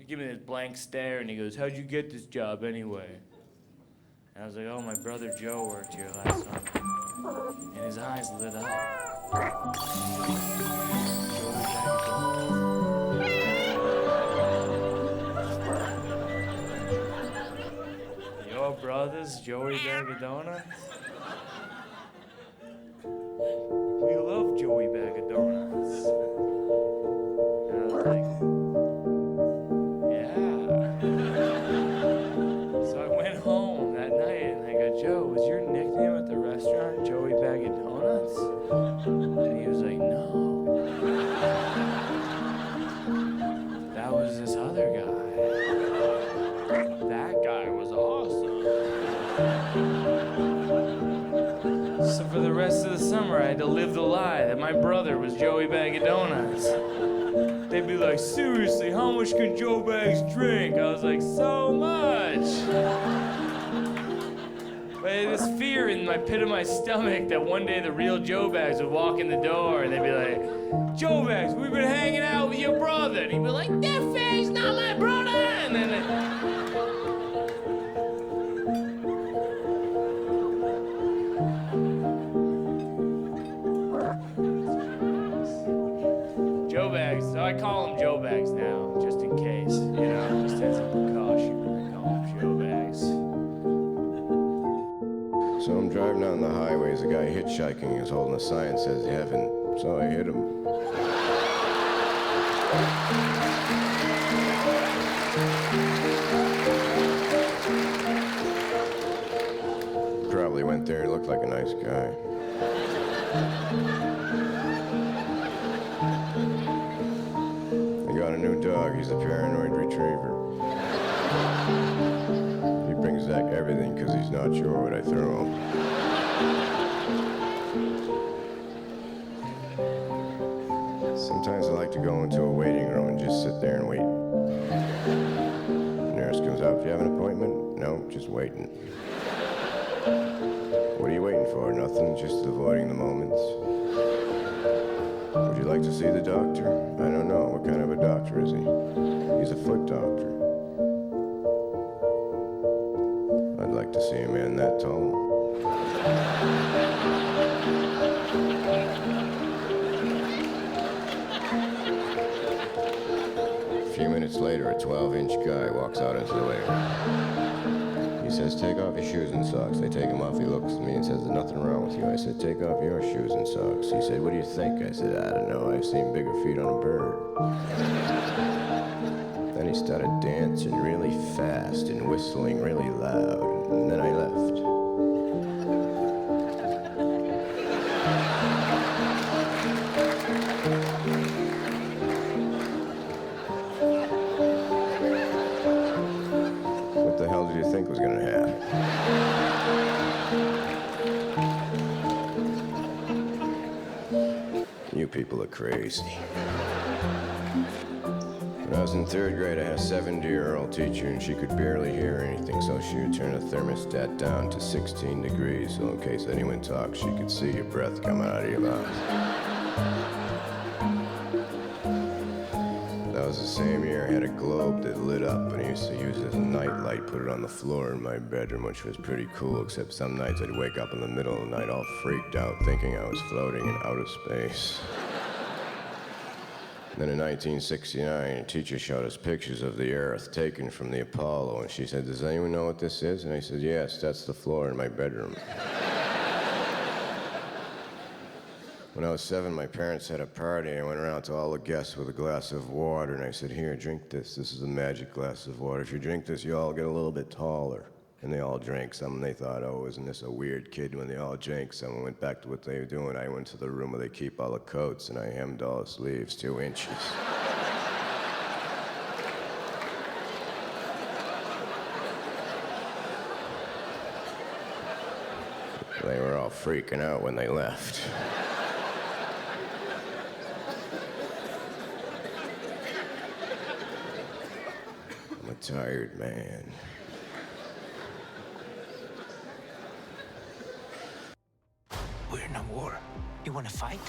give me this blank stare, and he goes, "How'd you get this job anyway?" And I was like, "Oh, my brother Joe worked here last summer." And his eyes lit up. Your brother's Joey Bag of Donuts? We love Joey Bag of Donuts. And I was like, yeah. So I went home that night and I go, "Joe, was your nickname at the restaurant Joey Bag of Donuts?" And he was like, "No. That was this other guy. That guy was awesome." So for the rest of the summer, I had to live the lie that my brother was Joey Bag of Donuts. They'd be like, "Seriously, how much can Joe Bags drink?" I was like, "So much." But I had this fear in my pit of my stomach that one day the real Joe Bags would walk in the door and they'd be like, "Joe Bags, we've been hanging out with your brother." And he'd be like, "That fag's not my brother." And then Joe Bags, so I call him Joe Bags now, just in case, you know, just as a precaution. I call him Joe Bags. So I'm driving down the highway, there's a guy hitchhiking, he's holding a sign that says heaven, so I hit him. Probably went there, he looked like a nice guy. I got a new dog, he's a paranoid retriever. He brings back everything because he's not sure what I throw him. Sometimes I like to go into a waiting room and just sit there and wait. Nurse comes out, "Do you have an appointment?" "No, just waiting." "What are you waiting for?" "Nothing, just avoiding the moments." "Would you like to see the doctor?" "I don't know. What kind of a doctor is he?" "He's a foot doctor." "I'd like to see a man that tall." A few minutes later, a 12-inch guy walks out into the living room. He says, "Take off your shoes and socks." I take them off. He looks at me and says, "There's nothing wrong with you." I said, "Take off your shoes and socks." He said, "What do you think?" I said, "I don't know. I've seen bigger feet on a bird." Then he started dancing really fast and whistling really loud, and then I left. What the hell did you think was gonna happen? You people are crazy. When I was in third grade, I had a 70-year-old teacher, and she could barely hear anything, so she would turn the thermostat down to 16 degrees, so in case anyone talked, she could see your breath coming out of your mouth. That was the same year I had a globe that lit up, and I used to use it as a night light, put it on the floor in my bedroom, which was pretty cool, except some nights I'd wake up in the middle of the night all freaked out, thinking I was floating in outer space. Then in 1969, a teacher showed us pictures of the Earth taken from the Apollo, and she said, "Does anyone know what this is?" And I said, "Yes, that's the floor in my bedroom." When I was 7, my parents had a party. I went around to all the guests with a glass of water, and I said, "Here, drink this. This is a magic glass of water. If you drink this, you all get a little bit taller." And they all drank some, and they thought, "Oh, isn't this a weird kid?" When they all drank some and went back to what they were doing, I went to the room where they keep all the coats, and I hemmed all the sleeves 2 inches. They were all freaking out when they left. I'm a tired man. We're in a war. You want to fight?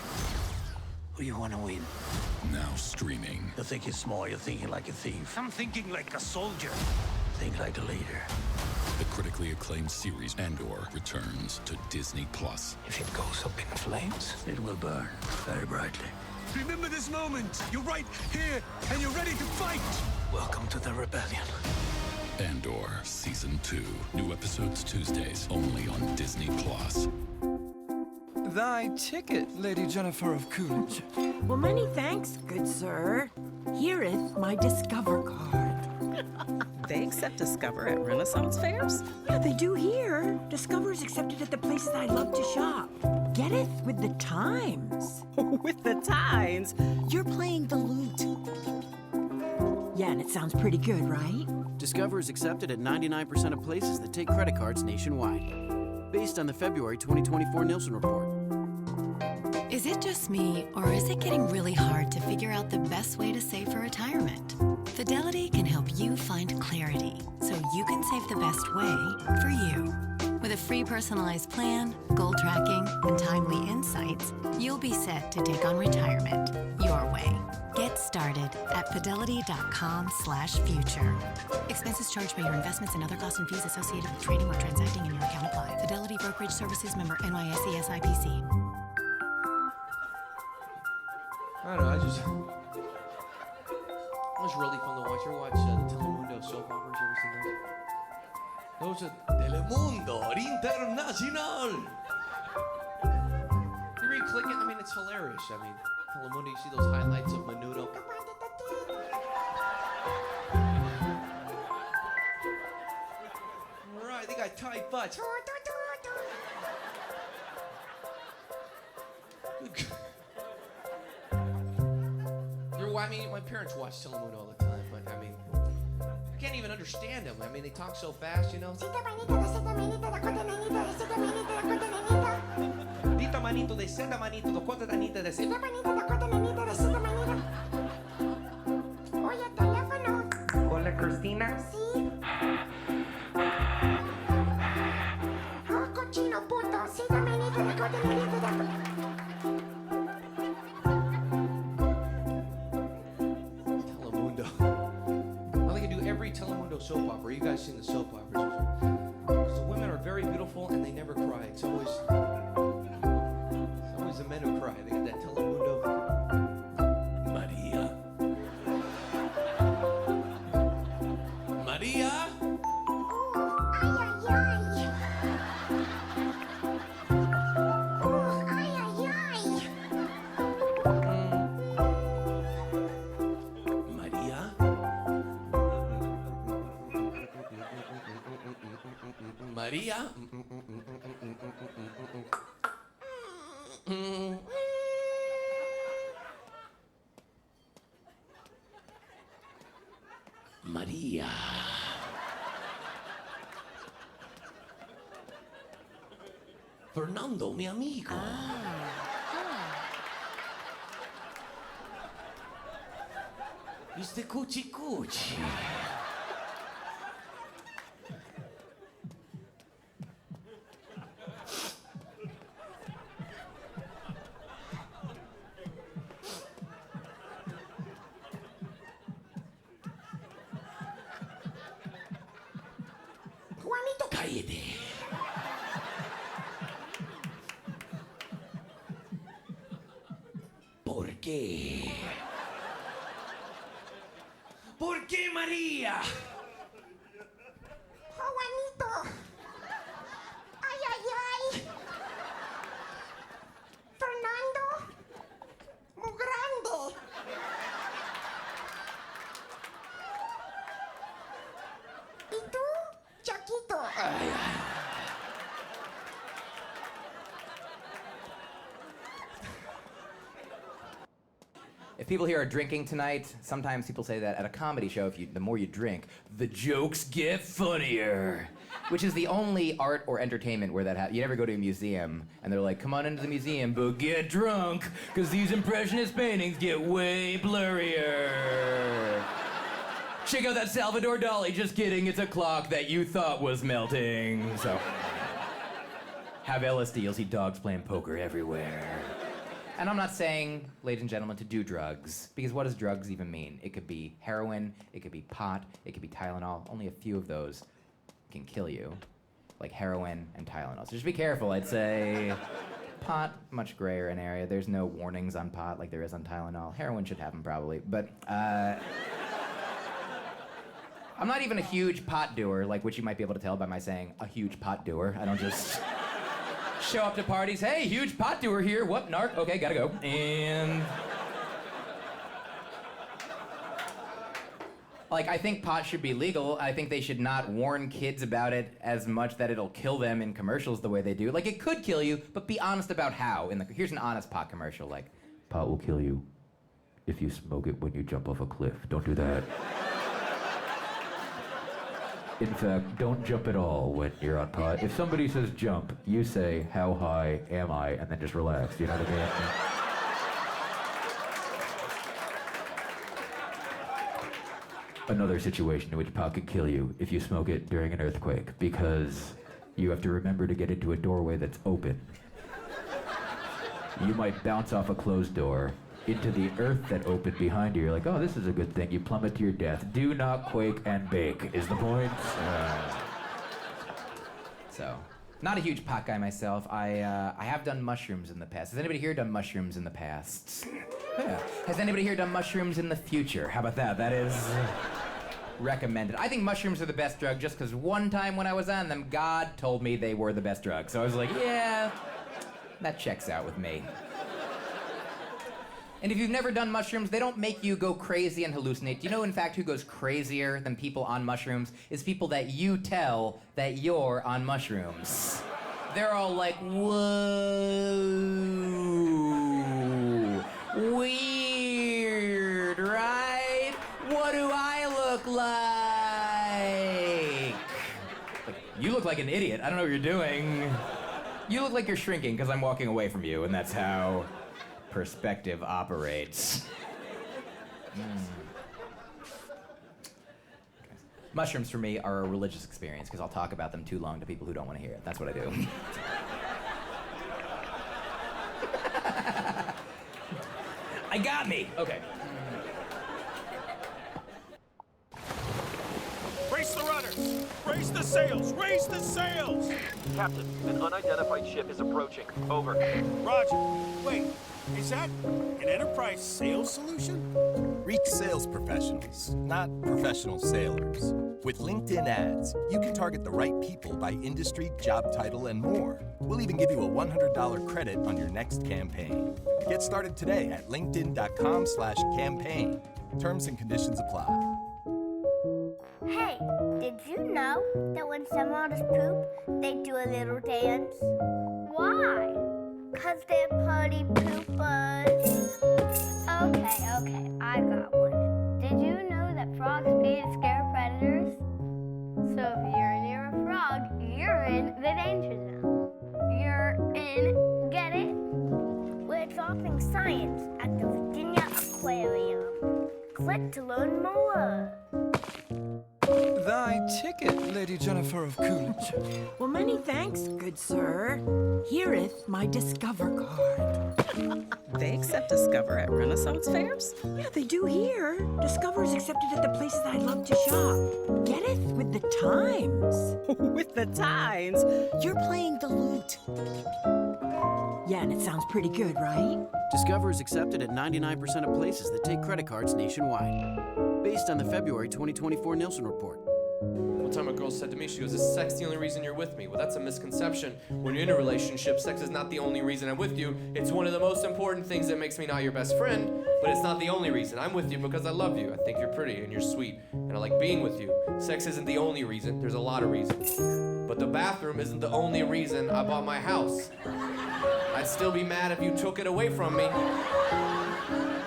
Or you want to win? Now streaming. You think you're small, you're thinking like a thief. I'm thinking like a soldier. Think like a leader. The critically acclaimed series Andor returns to Disney+. If it goes up in flames, it will burn very brightly. Remember this moment. You're right here, and you're ready to fight. Welcome to the rebellion. Andor Season 2. New episodes Tuesdays, only on Disney+. Thy ticket, Lady Jennifer of Coolidge. Well, many thanks, good sir. Hereeth my Discover card. They accept Discover at Renaissance fairs? Yeah, they do here. Discover's accepted at the places I love to shop. Getteth with the times. With the times, you're playing the lute. Yeah, and it sounds pretty good, right? Discover is accepted at 99% of places that take credit cards nationwide. Based on the February 2024 Nielsen report. Is it just me, or is it getting really hard to figure out the best way to save for retirement? Fidelity can help you find clarity, so you can save the best way for you. With a free personalized plan, goal tracking, and timely insights, you'll be set to take on retirement your way. Get started at fidelity.com/future. Expenses charged by your investments and other costs and fees associated with trading or transacting in your account apply. Fidelity Brokerage Services, member NYSE SIPC. I don't know, it was really fun to watch. You ever watch the Telemundo soap operas? You ever seen those? Those are Telemundo Internacional. You read click it, I mean, it's hilarious. I mean, Telemundo, you see those highlights of Menudo. Right, they got tight butts. I mean, my parents watch Telemundo all the time, but I mean, I can't even understand them. I mean, they talk so fast, you know. Tita manito de seda manito de cuota danita de seda manito de cuota nanita de seda manito. Oye, teléfono. Hola, Cristina. Sí. Oh, cochino puto. Seda manito de cuota nanita de. Telemundo soap opera. You guys seen the soap operas? Because the women are very beautiful and they never cry. It's always the men who cry. They get that Telemundo. Maria. Maria. Maria. Maria. Fernando, mi amigo. Viste cuchi cuchi. Juanito, cállate. ¿Por qué? ¿Por qué, María? Juanito. Ay, ay, ay. Fernando. Muy grande. ¿Y tú? Chaquito. Ay, ay. If people here are drinking tonight, sometimes people say that at a comedy show, the more you drink, the jokes get funnier. Which is the only art or entertainment where that happens. You never go to a museum and they're like, come on into the museum, but get drunk, because these impressionist paintings get way blurrier. Check out that Salvador Dali. Just kidding, it's a clock that you thought was melting. So, have LSD, you'll see dogs playing poker everywhere. And I'm not saying, ladies and gentlemen, to do drugs, because what does drugs even mean? It could be heroin, it could be pot, it could be Tylenol. Only a few of those can kill you, like heroin and Tylenol. So just be careful, I'd say. Pot, much grayer an area. There's no warnings on pot like there is on Tylenol. Heroin should have them probably, but I'm not even a huge pot doer, like which you might be able to tell by my saying a huge pot doer. I don't just show up to parties, hey, huge pot doer here. What, narc? Okay, gotta go. And like, I think pot should be legal. I think they should not warn kids about it as much that it'll kill them in commercials the way they do. Like, it could kill you, but be honest about how. Here's an honest pot commercial, like, pot will kill you if you smoke it when you jump off a cliff. Don't do that. In fact, don't jump at all when you're on pot. If somebody says jump, you say, how high am I? And then just relax, you know what I mean? Another situation in which pot can kill you if you smoke it during an earthquake, because you have to remember to get into a doorway that's open. You might bounce off a closed door into the earth that opened behind you. You're like, oh, this is a good thing. You plummet to your death. Do not quake and bake, is the point. So, not a huge pot guy myself. I have done mushrooms in the past. Has anybody here done mushrooms in the past? Yeah. Has anybody here done mushrooms in the future? How about that? That is recommended. I think mushrooms are the best drug just because one time when I was on them, God told me they were the best drug. So I was like, yeah, that checks out with me. And if you've never done mushrooms, they don't make you go crazy and hallucinate. Do you know, in fact, who goes crazier than people on mushrooms? Is people that you tell that you're on mushrooms. They're all like, whoa, weird, right? What do I look like? You look like an idiot. I don't know what you're doing. You look like you're shrinking because I'm walking away from you, and that's how perspective operates. Mushrooms for me are a religious experience because I'll talk about them too long to people who don't want to hear it. That's what I do. I got me. Okay. Raise the rudders! Raise the sails! Raise the sails! Captain, an unidentified ship is approaching. Over. Roger. Wait, is that an Enterprise sales solution? Reach sales professionals, not professional sailors. With LinkedIn ads, you can target the right people by industry, job title, and more. We'll even give you a $100 credit on your next campaign. Get started today at linkedin.com/campaign. Terms and conditions apply. Hey, did you know that when some artists poop, they do a little dance? Why? 'Cause they're party poopers. Okay, I got one. Did you know that frogs pee to scare predators? So if you're near a frog, you're in the danger zone. You're in, get it? We're talking science at the Virginia Aquarium. Click to learn more. Thy ticket, Lady Jennifer of Coolidge. Well, many thanks, good sir. Hereeth my Discover card. They accept Discover at Renaissance fairs? Yeah, they do here. Discover is accepted at the places I love to shop. Get it? With the times. With the times? You're playing the lute. Yeah, and it sounds pretty good, right? Discover is accepted at 99% of places that take credit cards nationwide. Based on the February 2024 Nielsen report. One time a girl said to me, she goes, is sex the only reason you're with me? Well, that's a misconception. When you're in a relationship, sex is not the only reason I'm with you. It's one of the most important things that makes me not your best friend, but it's not the only reason. I'm with you because I love you. I think you're pretty and you're sweet, and I like being with you. Sex isn't the only reason. There's a lot of reasons. But the bathroom isn't the only reason I bought my house. I'd still be mad if you took it away from me.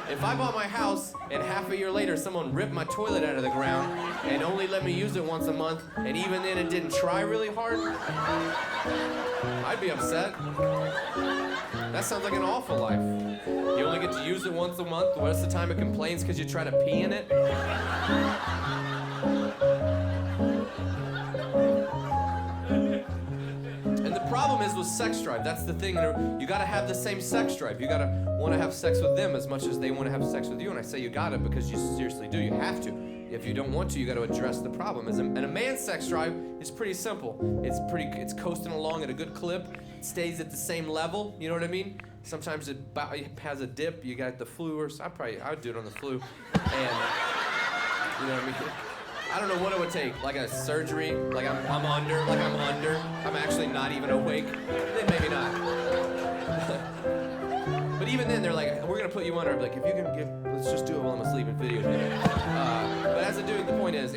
If I bought my house and half a year later someone ripped my toilet out of the ground and only let me use it once a month, and even then it didn't try really hard, I'd be upset. That sounds like an awful life. You only get to use it once a month, the rest of the time it complains because you try to pee in it. And the problem is with sex drive. That's the thing. You gotta have the same sex drive. You gotta want to have sex with them as much as they want to have sex with you. And I say you gotta because you seriously do. You have to. If you don't want to, you got to address the problem. And a man's sex drive is pretty simple. It's coasting along at a good clip. It stays at the same level. You know what I mean? Sometimes it has a dip. You got the flu, or I would do it on the flu. And you know what I mean? I don't know what it would take, like a surgery, like I'm under. I'm actually not even awake. Then maybe not. But even then, they're like, we're gonna put you under. I'm like, if you can let's just do it while I'm asleep and video it. But as a dude, the point is,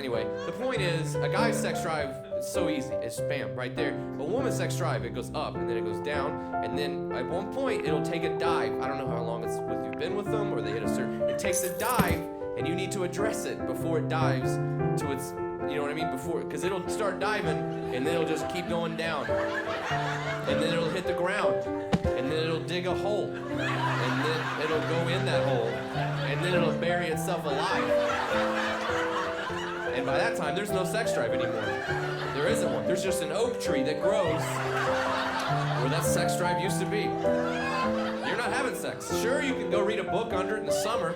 a guy's sex drive is so easy. It's bam, right there. A woman's sex drive, it goes up and then it goes down, and then at one point it'll take a dive. I don't know how long you've been with them, or they hit a certain. It takes a dive, and you need to address it before it dives to its. You know what I mean? Because it'll start diving, and then it'll just keep going down, and then it'll hit the ground. And then it'll dig a hole, and then it'll go in that hole, and then it'll bury itself alive. And by that time, there's no sex drive anymore. There isn't one. There's just an oak tree that grows where that sex drive used to be. You're not having sex. Sure, you can go read a book under it in the summer.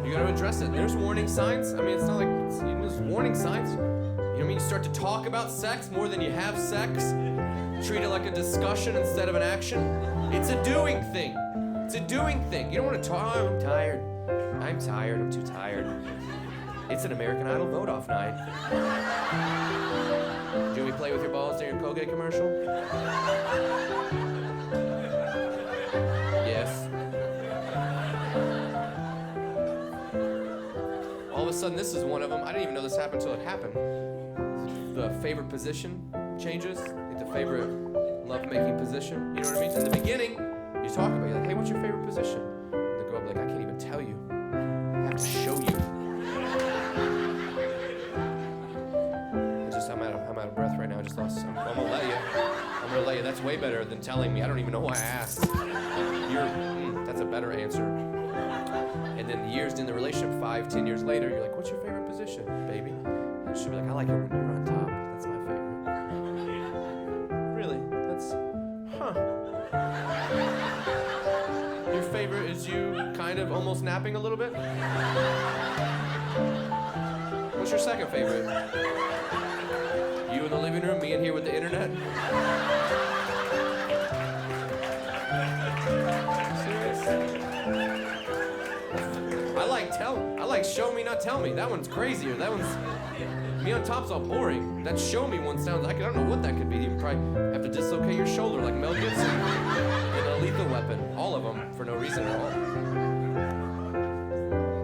You gotta address it. There's warning signs. I mean, it's not like, there's warning signs. You know what I mean? You start to talk about sex more than you have sex. Treat it like a discussion instead of an action. It's a doing thing. It's a doing thing. You don't want to talk, oh, I'm tired. I'm too tired. It's an American Idol vote-off night. Do we play with your balls during a Colgate commercial? Yes. All of a sudden, this is one of them. I didn't even know this happened until it happened. The favorite position changes into favorite love-making position. You know what I mean? In the beginning, you talk about, you're like, hey, what's your favorite position? And they go up like, I can't even tell you. I have to show you. I'm out of breath right now. I just lost. I'm gonna let you. I'm gonna let you. That's way better than telling me. I don't even know why I asked. That's a better answer. And then years in the relationship, 5-10 years later, you're like, what's your favorite position, baby? And she'll be like, I like it when you're on top. That's my favorite. Really? That's, Your favorite is you kind of almost napping a little bit? What's your second favorite? You in the living room, me in here with the internet? Serious? I like show me, not tell me. That one's crazier. That one's, me on top's all boring. That show me one sounds like, I don't know what that could be. You probably have to dislocate your shoulder like Mel Gibson in a Lethal Weapon. All of them, for no reason at all.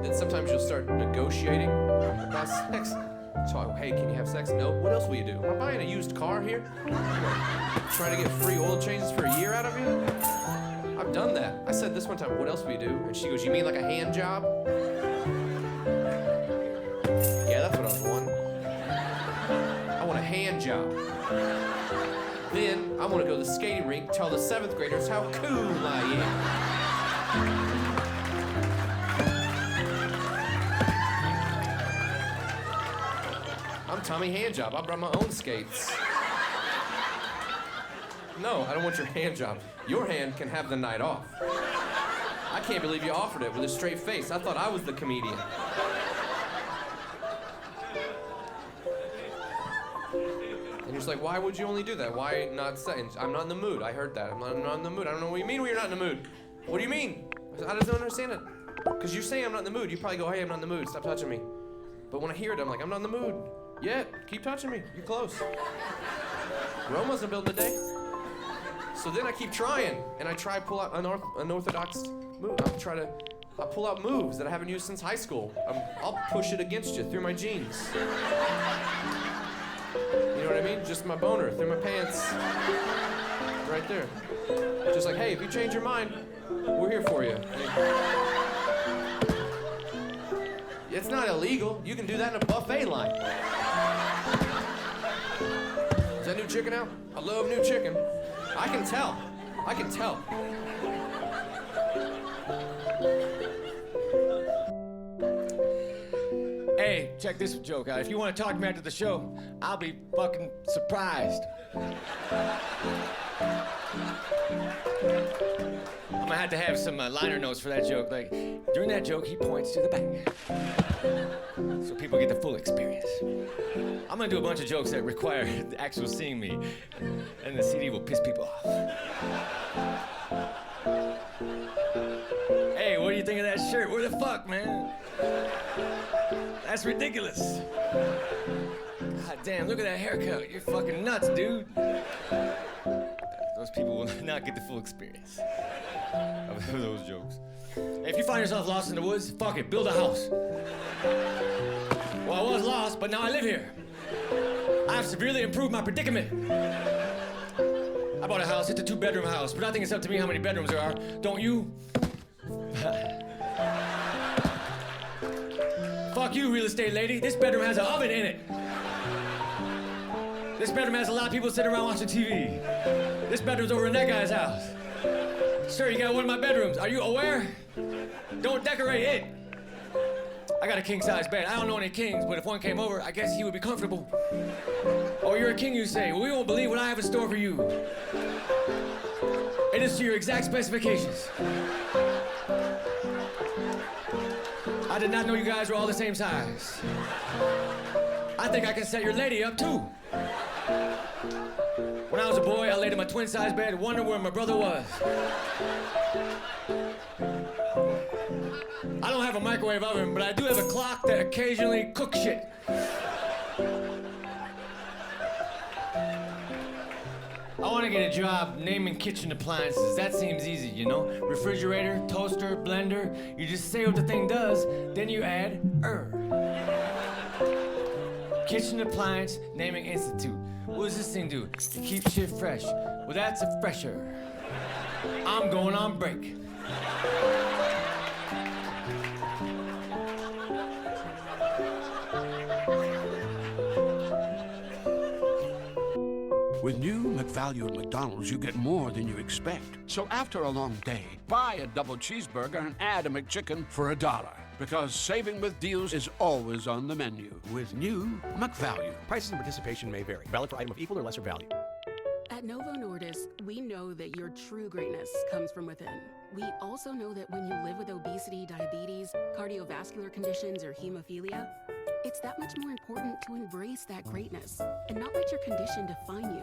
Then sometimes you'll start negotiating about sex. So, hey, can you have sex? No. What else will you do? Am I buying a used car here? Trying to get free oil changes for a year out of you? I've done that. I said this one time, what else will you do? And she goes, you mean like a hand job? Yeah, that's what I was wanting. I want a hand job. Then I want to go to the skating rink, tell the 7th graders how cool I am. I'm Tommy Handjob. I brought my own skates. No, I don't want your hand job. Your hand can have the night off. I can't believe you offered it with a straight face. I thought I was the comedian. And you're just like, why would you only do that? Why not say? I'm not in the mood. I heard that. I'm not in the mood. I don't know what you mean when you're not in the mood. What do you mean? I just don't understand it. Because you say I'm not in the mood. You probably go, hey, I'm not in the mood. Stop touching me. But when I hear it, I'm like, I'm not in the mood. Yeah, keep touching me. You're close. Rome wasn't built in a day. So then I keep trying, and I try to pull out unorthodox move. I'll pull out moves that I haven't used since high school. I'll push it against you through my jeans. You know what I mean? Just my boner through my pants. Right there. Just like, hey, if you change your mind, we're here for you. It's not illegal. You can do that in a buffet line. Is that new chicken out? I love new chicken. I can tell. I can tell. Hey, Hey, check this joke out. If you want to talk to me after the show, I'll be fucking surprised. I'm gonna have to have some liner notes for that joke. Like, during that joke, he points to the back. So people get the full experience. I'm gonna do a bunch of jokes that require the actual seeing me, and the CD will piss people off. Hey, what do you think of that shirt? Where the fuck, man? That's ridiculous. God damn, look at that haircut. You're fucking nuts, dude. Those people will not get the full experience of those jokes. Hey, if you find yourself lost in the woods, fuck it, build a house. Well, I was lost, but now I live here. I've severely improved my predicament. I bought a house, it's a 2-bedroom house, but I think it's up to me how many bedrooms there are, don't you? Fuck you, real estate lady. This bedroom has an oven in it. This bedroom has a lot of people sitting around watching TV. This bedroom's over in that guy's house. Sir, you got one of my bedrooms. Are you aware? Don't decorate it. I got a king-size bed. I don't know any kings, but if one came over, I guess he would be comfortable. Oh, you're a king, you say? Well, we won't believe what I have in store for you. It is to your exact specifications. I did not know you guys were all the same size. I think I can set your lady up, too. When I was a boy, I laid in my twin-size bed and wondered where my brother was. I don't have a microwave oven, but I do have a clock that occasionally cooks shit. I want to get a job naming kitchen appliances. That seems easy, you know? Refrigerator, toaster, blender. You just say what the thing does, then you add Kitchen Appliance Naming Institute. What does this thing do? To keep shit fresh. Well, that's a fresher. I'm going on break. With new McValue at McDonald's, you get more than you expect. So after a long day, buy a double cheeseburger and add a McChicken for $1. Because saving with deals is always on the menu. With new McValue. Prices and participation may vary. Valid for item of equal or lesser value. At Novo Nordisk, we know that your true greatness comes from within. We also know that when you live with obesity, diabetes, cardiovascular conditions, or hemophilia, it's that much more important to embrace that greatness and not let your condition define you.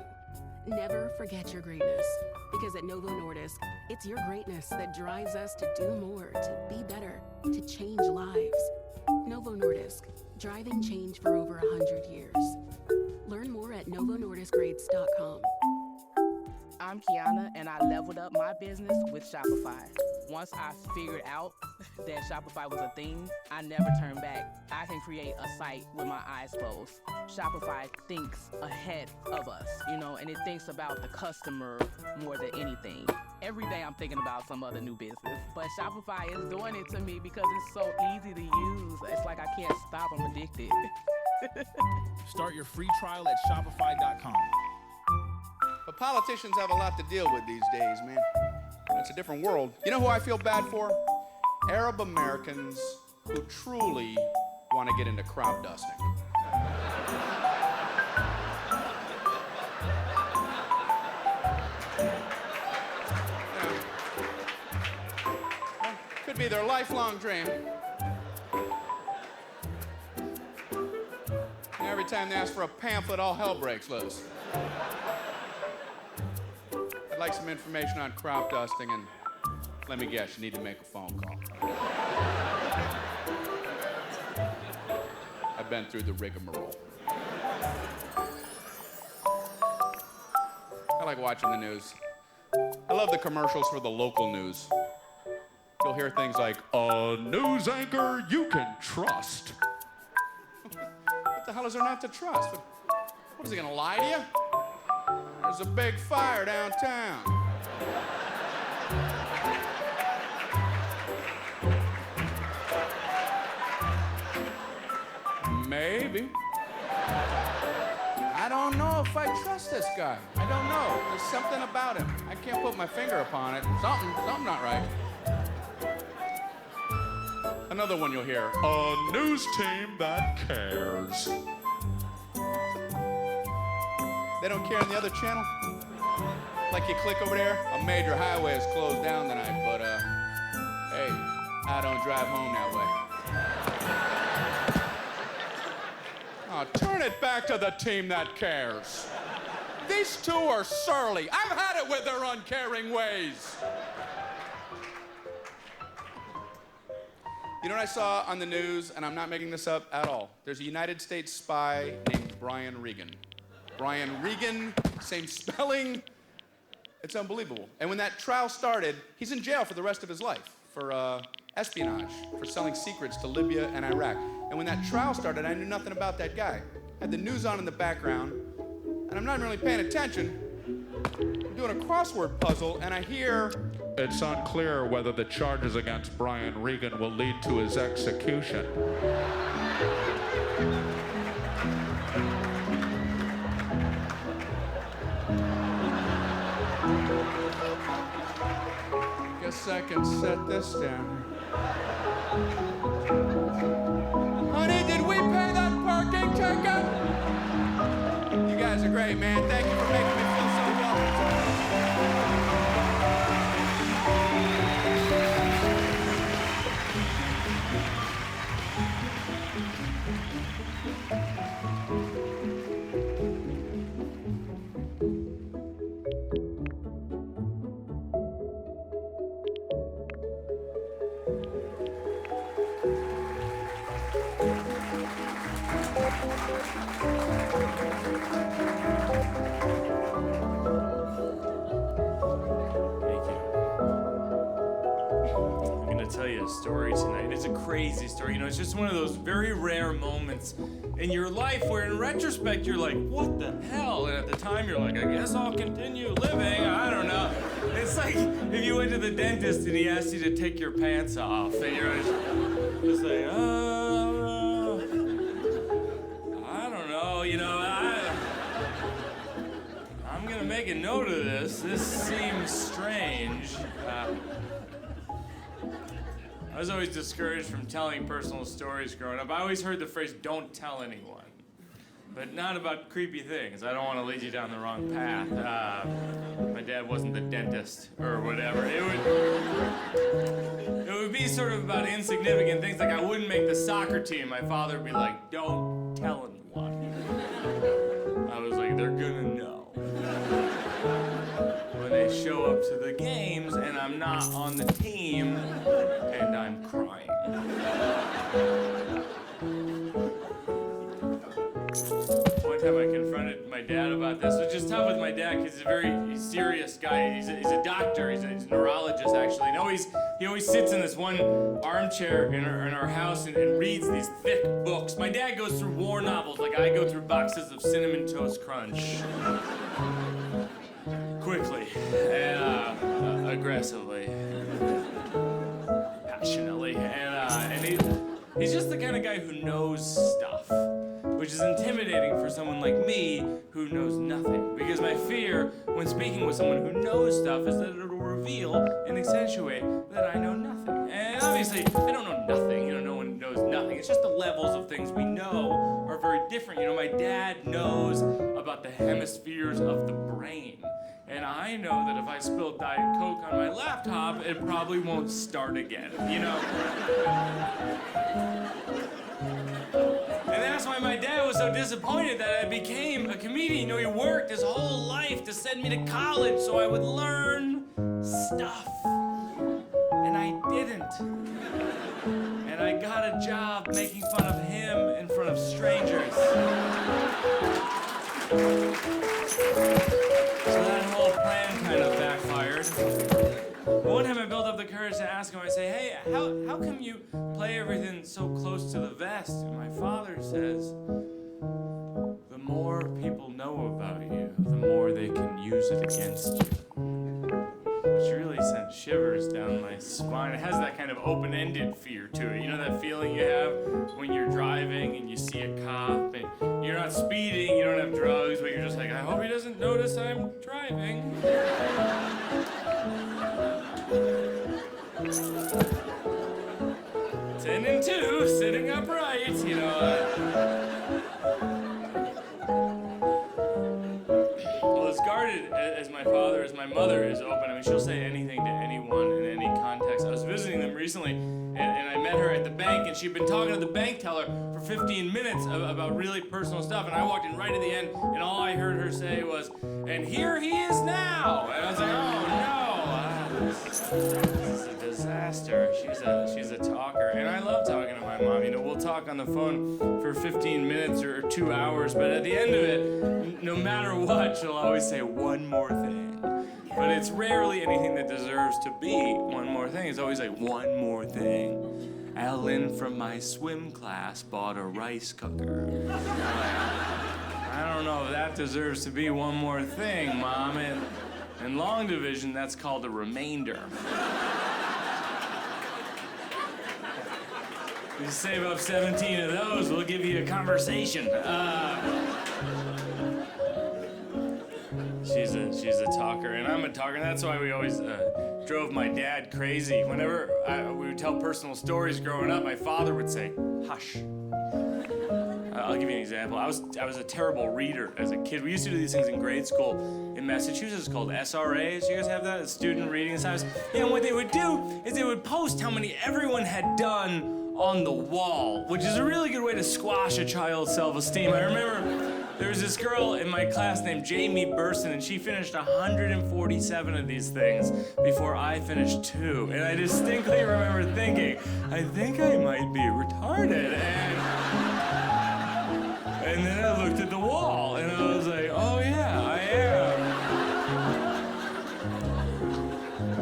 Never forget your greatness, because at Novo Nordisk, it's your greatness that drives us to do more, to be better, to change lives. Novo Nordisk, driving change for over 100 years. Learn more at novonordiskgrades.com. I'm Kiana, and I leveled up my business with Shopify. Once I figured out that Shopify was a thing, I never turned back. I can create a site with my eyes closed. Shopify thinks ahead of us, and it thinks about the customer more than anything. Every day I'm thinking about some other new business, but Shopify is doing it to me because it's so easy to use. It's like I can't stop, I'm addicted. Start your free trial at Shopify.com. But politicians have a lot to deal with these days, man. It's a different world. You know who I feel bad for? Arab Americans who truly want to get into crop dusting. Could be their lifelong dream. And every time they ask for a pamphlet, all hell breaks loose. I'd like some information on crop dusting, and let me guess, you need to make a phone call. I've been through the rigmarole. I like watching the news. I love the commercials for the local news. You'll hear things like, a news anchor you can trust. What the hell is there not to trust? What is he gonna lie to you? There's a big fire downtown. Maybe. I don't know if I trust this guy. I don't know. There's something about him. I can't put my finger upon it. Something not right. Another one you'll hear. A news team that cares. They don't care on the other channel? Like you click over there, a major highway is closed down tonight, but hey, I don't drive home that way. Oh, turn it back to the team that cares. These two are surly. I've had it with their uncaring ways. You know what I saw on the news, and I'm not making this up at all? There's a United States spy named Brian Regan. Brian Regan, same spelling. It's unbelievable. And when that trial started, he's in jail for the rest of his life for espionage, for selling secrets to Libya and Iraq. And when that trial started, I knew nothing about that guy. Had the news on in the background, and I'm not really paying attention. I'm doing a crossword puzzle, and I hear... It's unclear whether the charges against Brian Regan will lead to his execution. Guess I can set this down. Honey, did we pay that parking ticket? You guys are great, man. Thank you for making me feel so welcome. Tell you a story tonight. It's a crazy story. You know, it's just one of those very rare moments in your life where in retrospect you're like, what the hell? And at the time you're like, I guess I'll continue living. I don't know. It's like if you went to the dentist and he asked you to take your pants off and you're just like, I don't know, you know, I'm gonna make a note of this. This seems strange. I was always discouraged from telling personal stories growing up. I always heard the phrase, don't tell anyone. But not about creepy things. I don't want to lead you down the wrong path. My dad wasn't the dentist or whatever. It would be sort of about insignificant things, like I wouldn't make the soccer team. My father would be like, don't tell anyone. I was like, they're gonna know. When they show up to the games and I'm not on the team and I'm crying. One time I confronted my dad about this, which is tough with my dad because he's a very serious guy. He's a doctor, he's a neurologist actually. And he always sits in this one armchair in our house and reads these thick books. My dad goes through war novels like I go through boxes of Cinnamon Toast Crunch. Quickly and aggressively, passionately, and he's just the kind of guy who knows stuff, which is intimidating for someone like me who knows nothing. Because my fear when speaking with someone who knows stuff is that it'll reveal and accentuate that I know nothing. And obviously, I don't know nothing. You know, no one knows nothing. It's just the levels of things we know are very different. You know, my dad knows about the hemispheres of the brain. And I know that if I spill Diet Coke on my laptop, it probably won't start again, you know? And that's why my dad was so disappointed that I became a comedian. You know, he worked his whole life to send me to college so I would learn stuff. And I didn't. And I got a job making fun of him in front of strangers. So that whole plan kind of backfired. One time I built up the courage to ask him, I say, hey, how come you play everything so close to the vest? And my father says, the more people know about you, the more they can use it against you. Which really sent shivers down my spine. It has that kind of open-ended fear to it. You know that feeling you have when you're driving and you see a cop and you're not speeding, you don't have drugs, but you're just like, I hope he doesn't notice I'm driving. And and two, sitting upright, you know. Well, as guarded as my father, as my mother is open. I mean, she'll say anything to anyone in any context. I was visiting them recently, and I met her at the bank, and she'd been talking to the bank teller for 15 minutes about really personal stuff, and I walked in right at the end, and all I heard her say was, "And here he is now!" And I was like, oh no, this is a disaster. She's a talker, and I love talking to my mom. You know, we'll talk on the phone for 15 minutes or 2 hours, but at the end of it, no matter what, she'll always say one more thing. But it's rarely anything that deserves to be one more thing. It's always like one more thing. Ellen from my swim class bought a rice cooker. I don't know if that deserves to be one more thing, Mom. In long division, that's called a remainder. You save up 17 of those, we'll give you a conversation. She's a talker, and I'm a talker, and that's why we always drove my dad crazy. Whenever we would tell personal stories growing up, my father would say, "Hush." I'll give you an example. I was a terrible reader as a kid. We used to do these things in grade school in Massachusetts called SRAs. You guys have that? Student reading assignments. And what they would do is they would post how many everyone had done on the wall, which is a really good way to squash a child's self-esteem. I remember there was this girl in my class named Jamie Burson, and she finished 147 of these things before I finished 2. And I distinctly remember thinking, I think I might be retarded. And then I looked at the wall, and I was like, oh yeah, I am.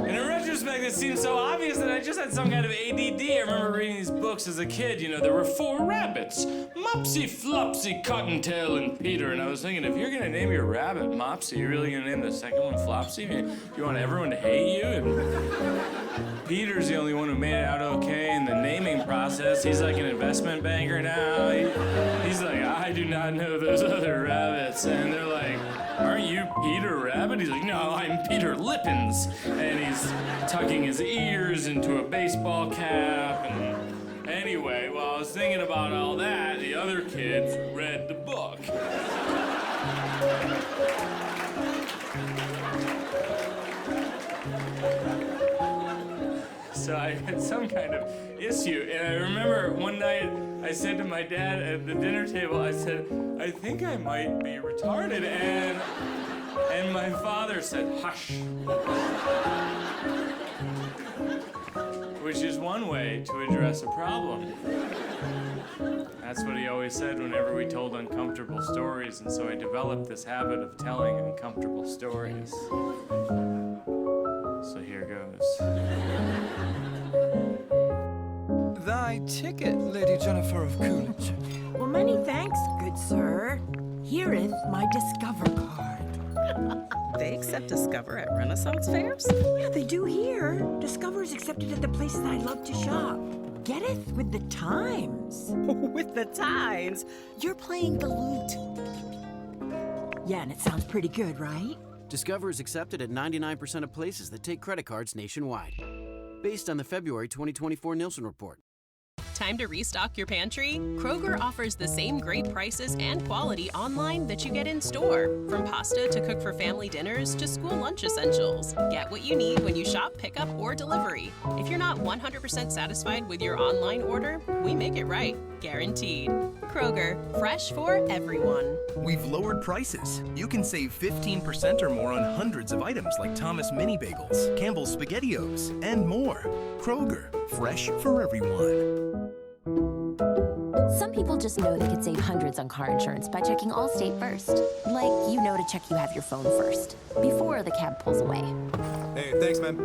And in retrospect, it seems so obvious that I just had some kind of ADD. I remember reading these books as a kid. You know, there were 4 rabbits, Mopsy, Flopsy, Cottontail, and Peter. And I was thinking, if you're gonna name your rabbit Mopsy, you're really gonna name the second one Flopsy? Do you want everyone to hate you? And Peter's the only one who made it out okay in the naming process. He's like an investment banker now. He's like, I do not know those other rabbits. And they're like, aren't you Peter Rabbit? He's like, no, I'm Peter Lippens. And he's tucking his ears into a baseball cap. And anyway, while I was thinking about all that, the other kids read the book. So I had some kind of issue. And I remember one night I said to my dad at the dinner table, I said, I think I might be retarded. And my father said, hush. Which is one way to address a problem. That's what he always said whenever we told uncomfortable stories, and so I developed this habit of telling uncomfortable stories. So here goes. Thy ticket, Lady Jennifer of Coolidge. Well, many thanks, good sir. Hereeth my Discover card. They accept Discover at Renaissance fairs? Yeah, they do here. Discover is accepted at the places I love to shop. Getteth with the times. With the times? You're playing the lute. Yeah, and it sounds pretty good, right? Discover is accepted at 99% of places that take credit cards nationwide. Based on the February 2024 Nielsen report. Time to restock your pantry? Kroger offers the same great prices and quality online that you get in store. From pasta to cook for family dinners to school lunch essentials. Get what you need when you shop, pickup, or delivery. If you're not 100% satisfied with your online order, we make it right. Guaranteed. Kroger, fresh for everyone. We've lowered prices. You can save 15% or more on hundreds of items like Thomas Mini Bagels, Campbell's SpaghettiOs, and more. Kroger, fresh for everyone. Some people just know they could save hundreds on car insurance by checking Allstate first. Like, you know to check you have your phone first, before the cab pulls away. Hey, thanks, man.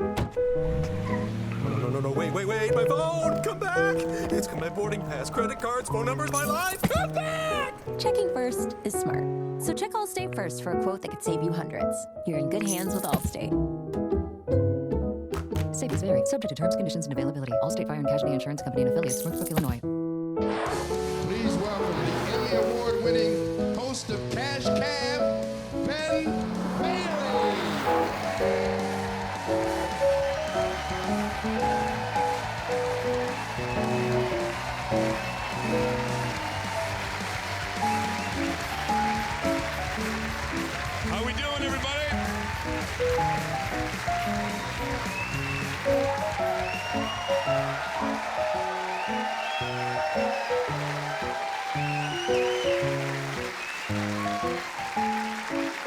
No, wait, my phone! Come back! It's my boarding pass, credit cards, phone numbers, my life! Come back! Checking first is smart. So check Allstate first for a quote that could save you hundreds. You're in good hands with Allstate. Savings vary, subject to terms, conditions, and availability. Allstate Fire and Casualty Insurance Company and affiliates, Northbrook, Illinois. Please welcome the Emmy Award-winning host of Cash Cab, Ben Bailey.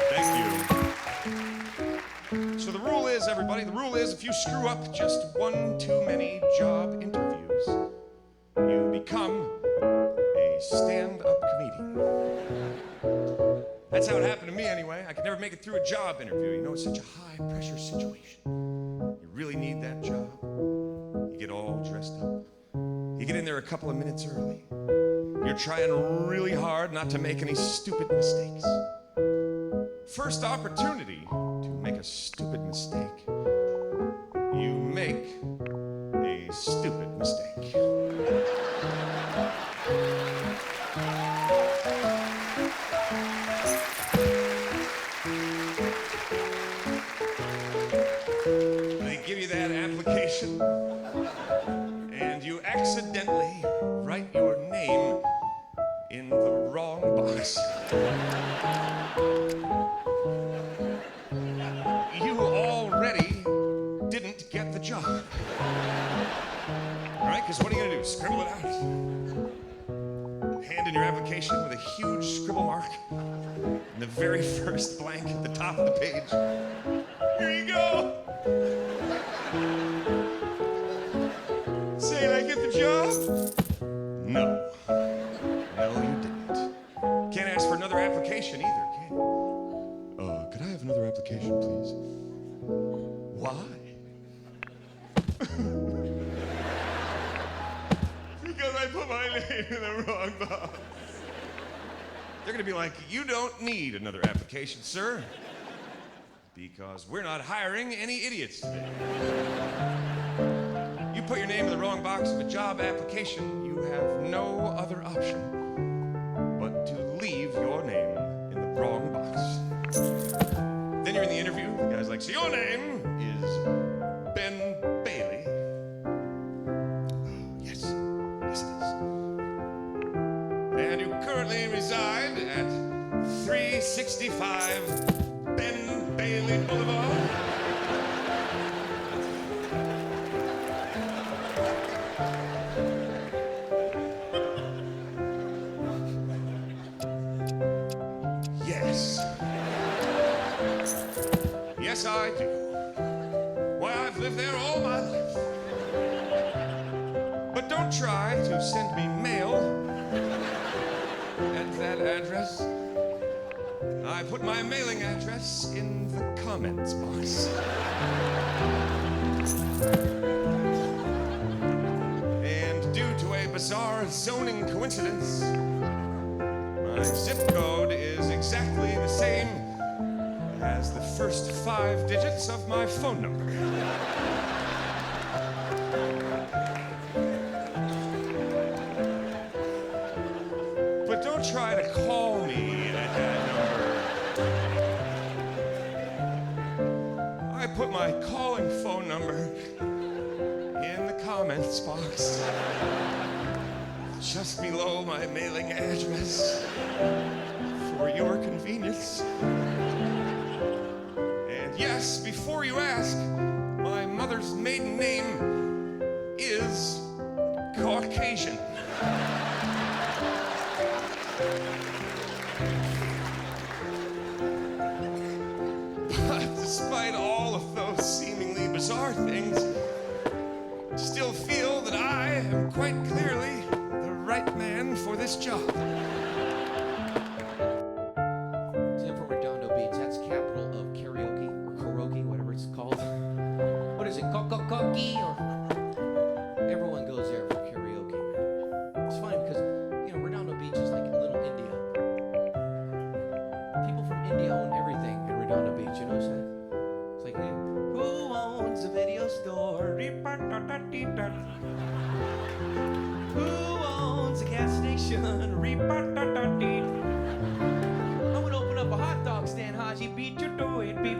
Thank you. So the rule is, everybody, the rule is if you screw up just one too many job interviews, you become a stand-up comedian. That's how it happened to me anyway. I could never make it through a job interview. You know, it's such a high-pressure situation. You really need that job. You get all dressed up. You get in there a couple of minutes early. You're trying really hard not to make any stupid mistakes. First opportunity to make a stupid mistake, you make a stupid mistake. They give you that application, and you accidentally write your name in the wrong box. You already didn't get the job. All right, because what are you gonna do? Scribble it out. Hand in your application with a huge scribble mark in the very first blank at the top of the page. Here you go. Saying I get the job? No. No, you didn't. Can't ask for another application either, can you? Could I have another application, please? Why? Because I put my name in the wrong box. They're gonna be like, you don't need another application, sir. Because we're not hiring any idiots today. You put your name in the wrong box of a job application, you have no other option but to leave your name in the wrong box. Then you're in the interview, the guy's like, so your name is Ben Bailey. Yes, yes it is. And you currently reside at 365 Ben Bailey Boulevard. Yes. Yes, I do. Why, I've lived there all my life. But don't try to send me mail at that address. I put my mailing address in the comments box. And due to a bizarre zoning coincidence, my zip code is exactly the same as the first 5 digits of my phone number. But don't try to call me at that number. I put my calling phone number in the comments box, just below my mailing address, for your convenience. And yes, before you ask, my mother's maiden name is Caucasian. But despite all of those seemingly bizarre things, I still feel that I am quite clearly the right man for this job. Tim from Redondo Beach, that's capital of karaoke, or karaoke, whatever it's called. What is it, Kokokoki, or? Everyone goes there for karaoke, man. It's funny because, you know, Redondo Beach is like little India. People from India own everything in Redondo Beach, you know what I'm saying? It's like, who owns a video store? Who owns a gas station? I'm gonna open up a hot dog stand, Haji. Beat you to it. Beat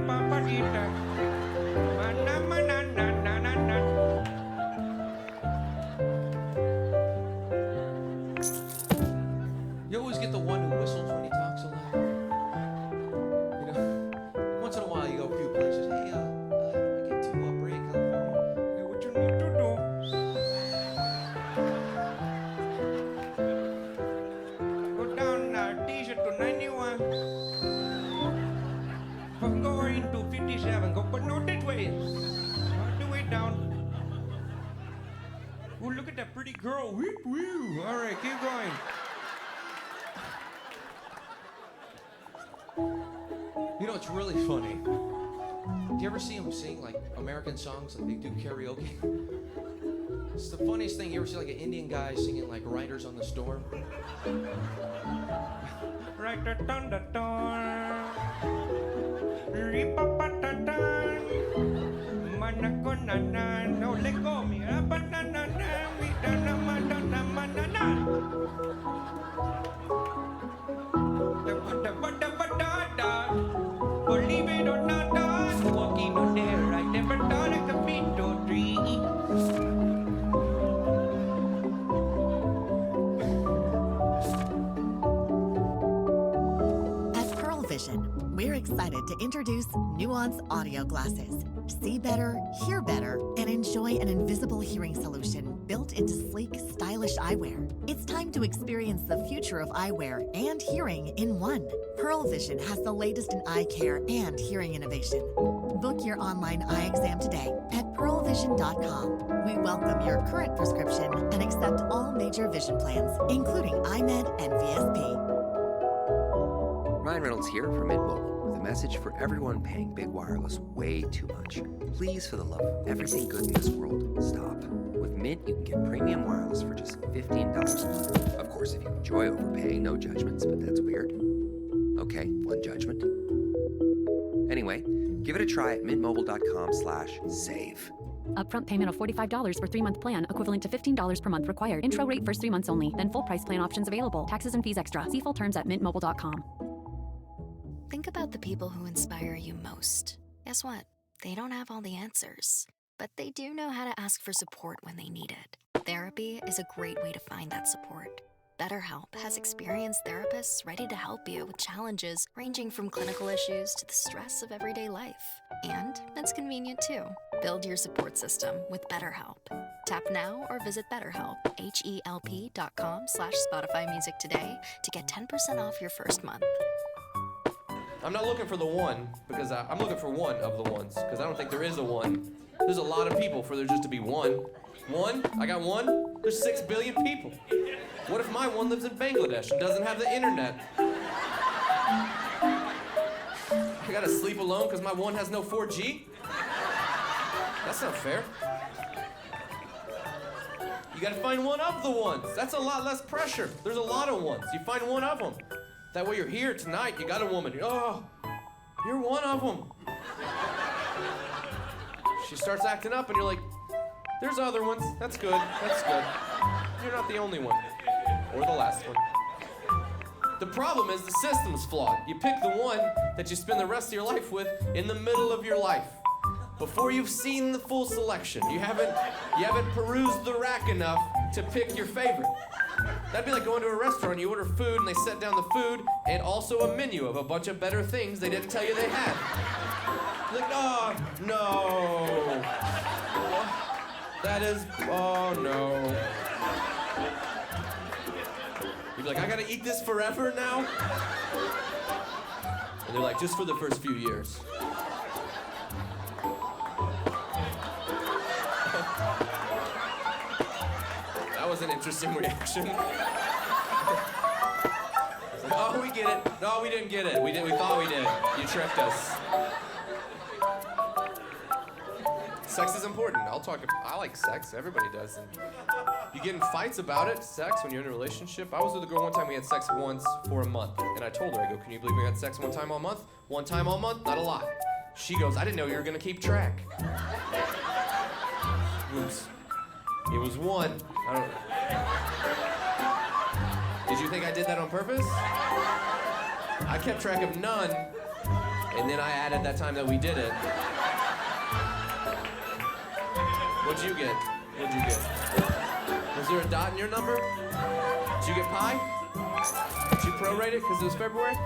You always get the one who whistles when he talks a lot. You know, once in a while you go a few places. Hey, how do I get to Brea, California? Hey, what you need to do? whoop, woo. All right, keep going. You know, it's really funny. Do you ever see them sing like American songs, like they do karaoke? It's the funniest thing. You ever see like an Indian guy singing like Riders on the Storm? Believe it or not, walking on there, I never thought I could be no dream. At Pearl Vision, we're excited to introduce Nuance Audio Glasses. See better, hear better, and enjoy an invisible hearing solution built into sleek, stylish eyewear. It's time to experience the future of eyewear and hearing in one. Pearl Vision has the latest in eye care and hearing innovation. Book your online eye exam today at pearlvision.com. We welcome your current prescription and accept all major vision plans, including iMed and VSP. Ryan Reynolds here from Mint Mobile with a message for everyone paying big wireless way too much. Please, for the love of everything good in this world, stop. With Mint, you can get premium wireless for just $15 a month. Of course, if you enjoy overpaying, no judgments, but that's weird. Okay, one judgment. Anyway, give it a try at mintmobile.com/save. Upfront payment of $45 for 3-month plan, equivalent to $15 per month required. Intro rate first 3 months only, then full price plan options available. Taxes and fees extra. See full terms at mintmobile.com. Think about the people who inspire you most. Guess what? They don't have all the answers, but they do know how to ask for support when they need it. Therapy is a great way to find that support. BetterHelp has experienced therapists ready to help you with challenges ranging from clinical issues to the stress of everyday life. And it's convenient too. Build your support system with BetterHelp. Tap now or visit BetterHelp, HELP.com/Spotify Music today to get 10% off your first month. I'm not looking for the one, because I'm looking for one of the ones, because I don't think there is a one. There's a lot of people for there just to be one. One? I got one? There's 6 billion people. What if my one lives in Bangladesh and doesn't have the internet? I gotta sleep alone because my one has no 4G? That's not fair. You gotta find one of the ones. That's a lot less pressure. There's a lot of ones. You find one of them. That way you're here tonight, you got a woman. Oh, you're one of them. She starts acting up and you're like, there's other ones. That's good. That's good. You're not the only one. Or the last one. The problem is the system's flawed. You pick the one that you spend the rest of your life with in the middle of your life. Before you've seen the full selection. You haven't perused the rack enough to pick your favorite. That'd be like going to a restaurant, you order food and they set down the food and also a menu of a bunch of better things they didn't tell you they had. Like, oh, no. That is, oh no. You'd be like, I gotta eat this forever now? And they're like, just for the first few years. That was an interesting reaction. Like, oh, we get it. No, we didn't get it. We thought we did. You tricked us. Sex is important. I like sex. Everybody does. And you get in fights about it, sex, when you're in a relationship. I was with a girl one time, we had sex once for a month. And I told her, I go, can you believe we had sex one time all month? One time all month? Not a lot. She goes, I didn't know you were gonna keep track. Oops. It was one. I don't. Did you think I did that on purpose? I kept track of none, and then I added that time that we did it. What'd you get? What'd you get? Was there a dot in your number? Did you get pi? Did you prorate it because it was February?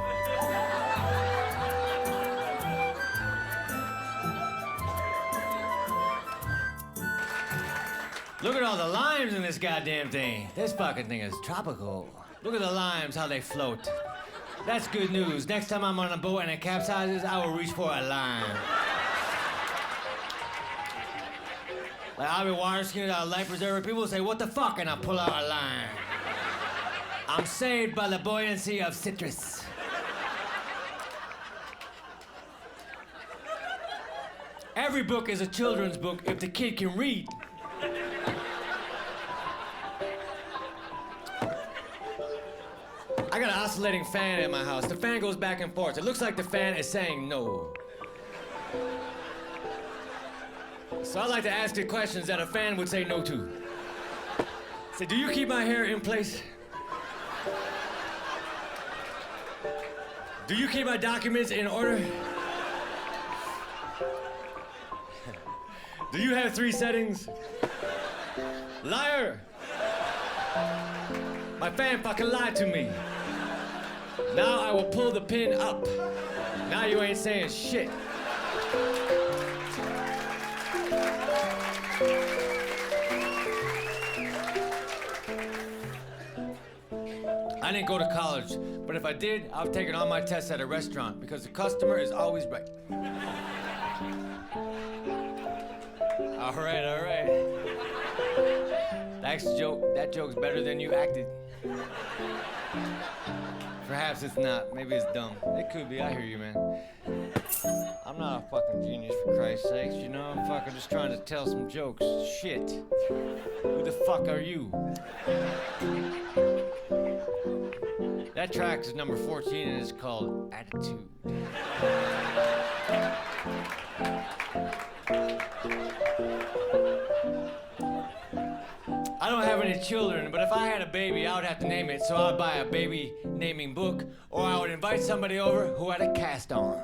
Look at all the limes in this goddamn thing. This fucking thing is tropical. Look at the limes, how they float. That's good news. Next time I'm on a boat and it capsizes, I will reach for a lime. Like I'll be water skiing out a life preserver. People say, what the fuck? And I pull out a line. I'm saved by the buoyancy of citrus. Every book is a children's book if the kid can read. I got an oscillating fan at my house. The fan goes back and forth. It looks like the fan is saying no. So I like to ask it questions that a fan would say no to. Say, do you keep my hair in place? Do you keep my documents in order? Do you have 3 settings? Liar! My fan fucking lied to me. Now I will pull the pin up. Now you ain't saying shit. I didn't go to college, but if I did, I've taken all my tests at a restaurant because the customer is always right. All right. Thanks, joke. That joke's better than you acted. Perhaps it's not. Maybe it's dumb. It could be. I hear you, man. I'm not a fucking genius, for Christ's sakes. You know, I'm fucking just trying to tell some jokes. Shit. Who the fuck are you? That track is number 14 and it's called Attitude. I don't have any children, but if I had a baby, I would have to name it. So I would buy a baby naming book, or I would invite somebody over who had a cast on.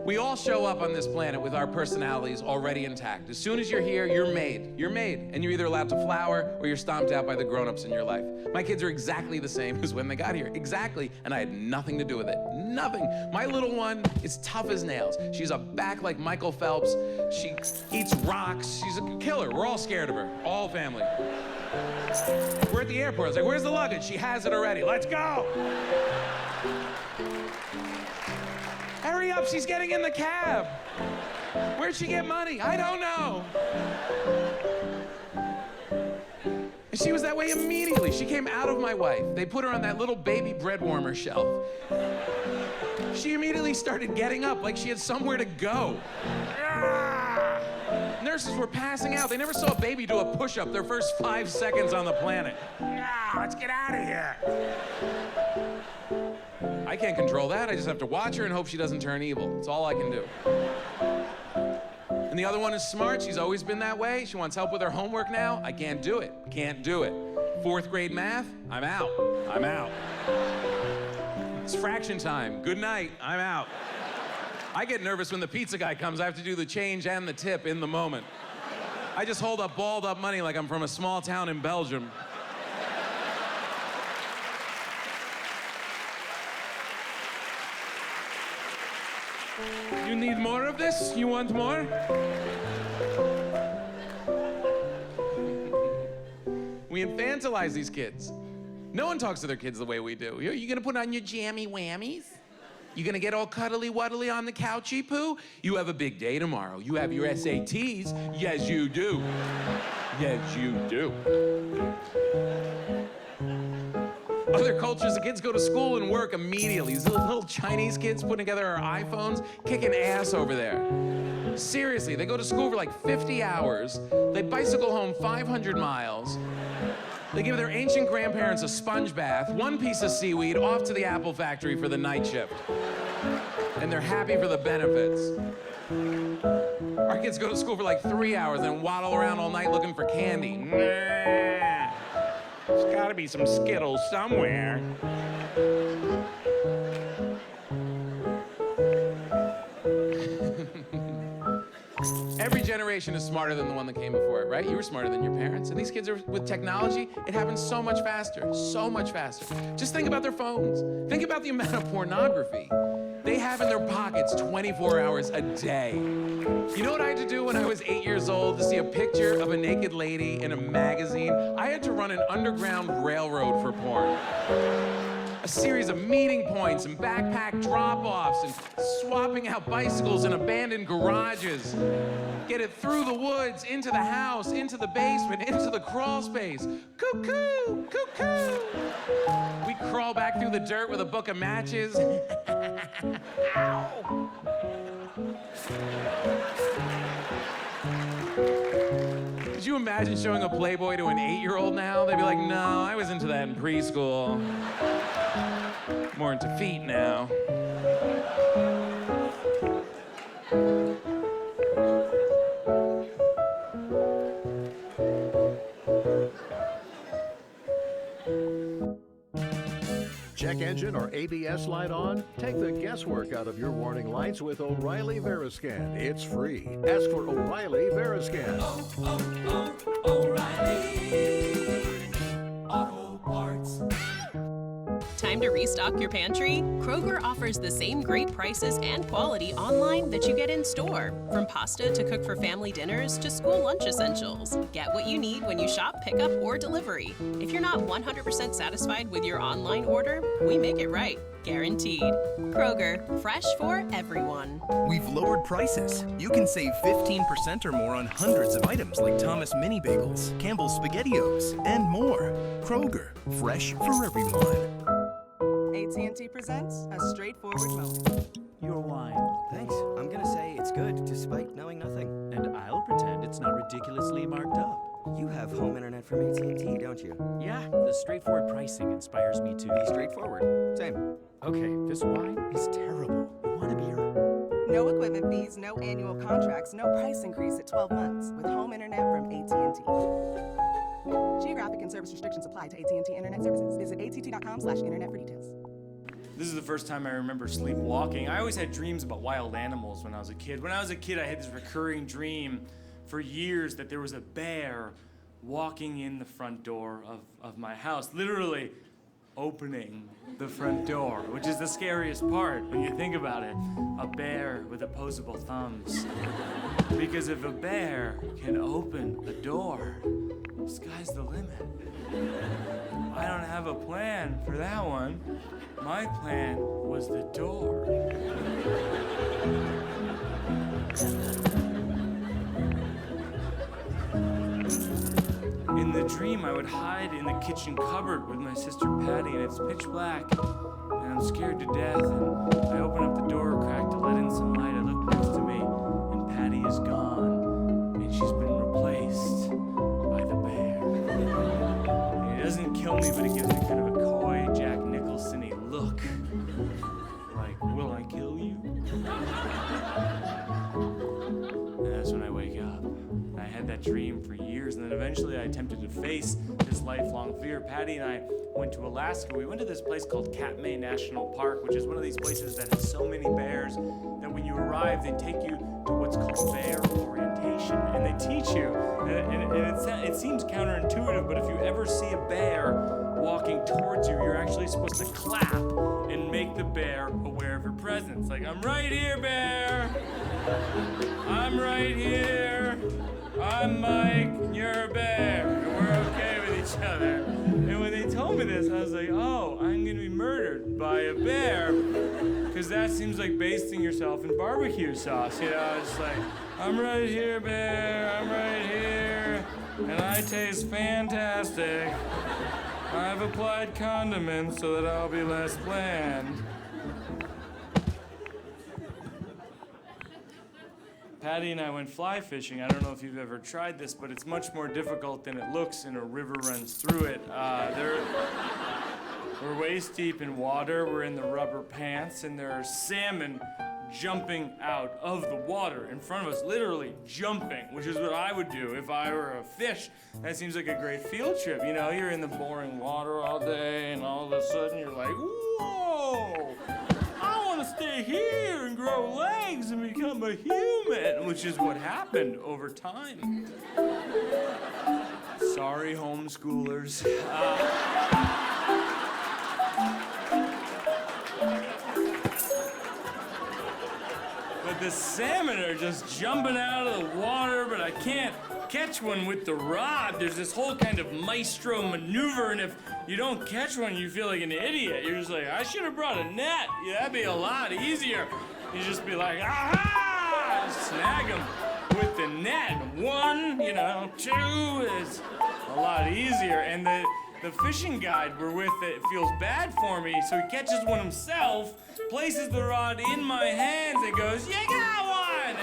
We all show up on this planet with our personalities already intact. As soon as you're here, you're made. You're made, and you're either allowed to flower or you're stomped out by the grown-ups in your life. My kids are exactly the same as when they got here. Exactly, and I had nothing to do with it. Nothing. My little one is tough as nails. She's a back like Michael Phelps. She eats rocks. She's a killer. We're all scared of her. All family. We're at the airport. I was like, where's the luggage? She has it already. Let's go! Hurry up, she's getting in the cab. Where'd she get money? I don't know. And she was that way immediately. She came out of my wife. They put her on that little baby bread warmer shelf. She immediately started getting up like she had somewhere to go. Nurses were passing out. They never saw a baby do a push-up their first 5 seconds on the planet. Let's get out of here. I can't control that. I just have to watch her and hope she doesn't turn evil. That's all I can do. And the other one is smart. She's always been that way. She wants help with her homework now. I can't do it. Can't do it. 4th grade math, I'm out. I'm out. It's fraction time. Good night. I'm out. I get nervous when the pizza guy comes. I have to do the change and the tip in the moment. I just hold up balled up money like I'm from a small town in Belgium. You need more of this? You want more? We infantilize these kids. No one talks to their kids the way we do. You gonna put on your jammy whammies? You gonna get all cuddly-wuddly on the couchy poo? You have a big day tomorrow. You have your SATs. Yes, you do. Yes, you do. Other cultures, the kids go to school and work immediately. These little Chinese kids putting together our iPhones, kicking ass over there. Seriously, they go to school for like 50 hours. They bicycle home 500 miles. They give their ancient grandparents a sponge bath, 1 piece of seaweed, off to the apple factory for the night shift. And they're happy for the benefits. Our kids go to school for like 3 hours and waddle around all night looking for candy. There's gotta be some Skittles somewhere. Every generation is smarter than the one that came before it, right? You were smarter than your parents. And these kids are, with technology, it happens so much faster, so much faster. Just think about their phones. Think about the amount of pornography they have in their pockets 24 hours a day. You know what I had to do when I was 8 years old to see a picture of a naked lady in a magazine? I had to run an underground railroad for porn. a series of meeting points and backpack drop-offs and swapping out bicycles in abandoned garages. Get it through the woods, into the house, into the basement, into the crawl space. Cuckoo, cuckoo. We crawl back through the dirt with a book of matches. Ow. Could you imagine showing a Playboy to an 8-year-old now? They'd be like, no, I was into that in preschool. More into feet now. Check engine or ABS light on? Take the guesswork out of your warning lights with O'Reilly Veriscan. It's free. Ask for O'Reilly Veriscan. O'Reilly Auto Parts. Time to restock your pantry? Kroger offers the same great prices and quality online that you get in store. From pasta to cook for family dinners to school lunch essentials. Get what you need when you shop, pickup, or delivery. If you're not 100% satisfied with your online order, we make it right. Guaranteed. Kroger, fresh for everyone. We've lowered prices. You can save 15% or more on hundreds of items like Thomas Mini Bagels, Campbell's SpaghettiOs, and more. Kroger, fresh for everyone. AT&T presents a straightforward moment. Your wine. Thanks. I'm gonna say it's good despite knowing nothing. And I'll pretend it's not ridiculously marked up. You have home internet from AT&T, don't you? Yeah, the straightforward pricing inspires me to be straightforward. Same. Okay, this wine is terrible. You want a beer? No equipment fees, no annual contracts, no price increase at 12 months with home internet from AT&T. Geographic and service restrictions apply to AT&T Internet Services. Visit att.com/internet for details. This is the first time I remember sleepwalking. I always had dreams about wild animals when I was a kid. When I was a kid, I had this recurring dream for years that there was a bear walking in the front door of my house, literally opening the front door, which is the scariest part when you think about it. A bear with opposable thumbs. Because if a bear can open a door, the sky's the limit. I don't have a plan for that one. My plan was the door. In the dream, I would hide in the kitchen cupboard with my sister Patty, and it's pitch black, and I'm scared to death, and I open up the door crack to let in some light. I look next to me, and Patty is gone, and she's been replaced by the bear. And it doesn't kill me, but it gives me kind of a coy Jack Nicholson-y look. Like, will I kill you? And that's when I wake up. I had that dream for years, and then eventually I attempted to face this lifelong fear. Patty and I went to Alaska. We went to this place called Katmai National Park, which is one of these places that has so many bears that when you arrive, they take you to what's called bear orientation, and they teach you. And it seems counterintuitive, but if you ever see a bear walking towards you, you're actually supposed to clap and make the bear aware of your presence. Like, I'm right here, bear. I'm right here. I'm Mike, and you're a bear, and we're okay with each other. And when they told me this, I was like, oh, I'm gonna be murdered by a bear, because that seems like basting yourself in barbecue sauce, you know? It's like, I'm right here, bear, I'm right here, and I taste fantastic. I've applied condiments so that I'll be less bland. Patty and I went fly fishing. I don't know if you've ever tried this, but it's much more difficult than it looks, and a river runs through it. We're waist deep in water. We're in the rubber pants, and there are salmon jumping out of the water in front of us, literally jumping, which is what I would do if I were a fish. That seems like a great field trip. You know, you're in the boring water all day, and all of a sudden you're like, whoa! I want to stay here and grow legs and become a human, which is what happened over time. Sorry, homeschoolers. But the salmon are just jumping out of the water, but I can't catch one with the rod. There's this whole kind of maestro maneuver, and if you don't catch one, you feel like an idiot. You're just like, I should have brought a net. Yeah, that'd be a lot easier. You just be like, aha! Snag them with the net. 1, 2 is a lot easier. And the fishing guide we're with it feels bad for me, so he catches one himself, places the rod in my hands, and goes, "You got one!"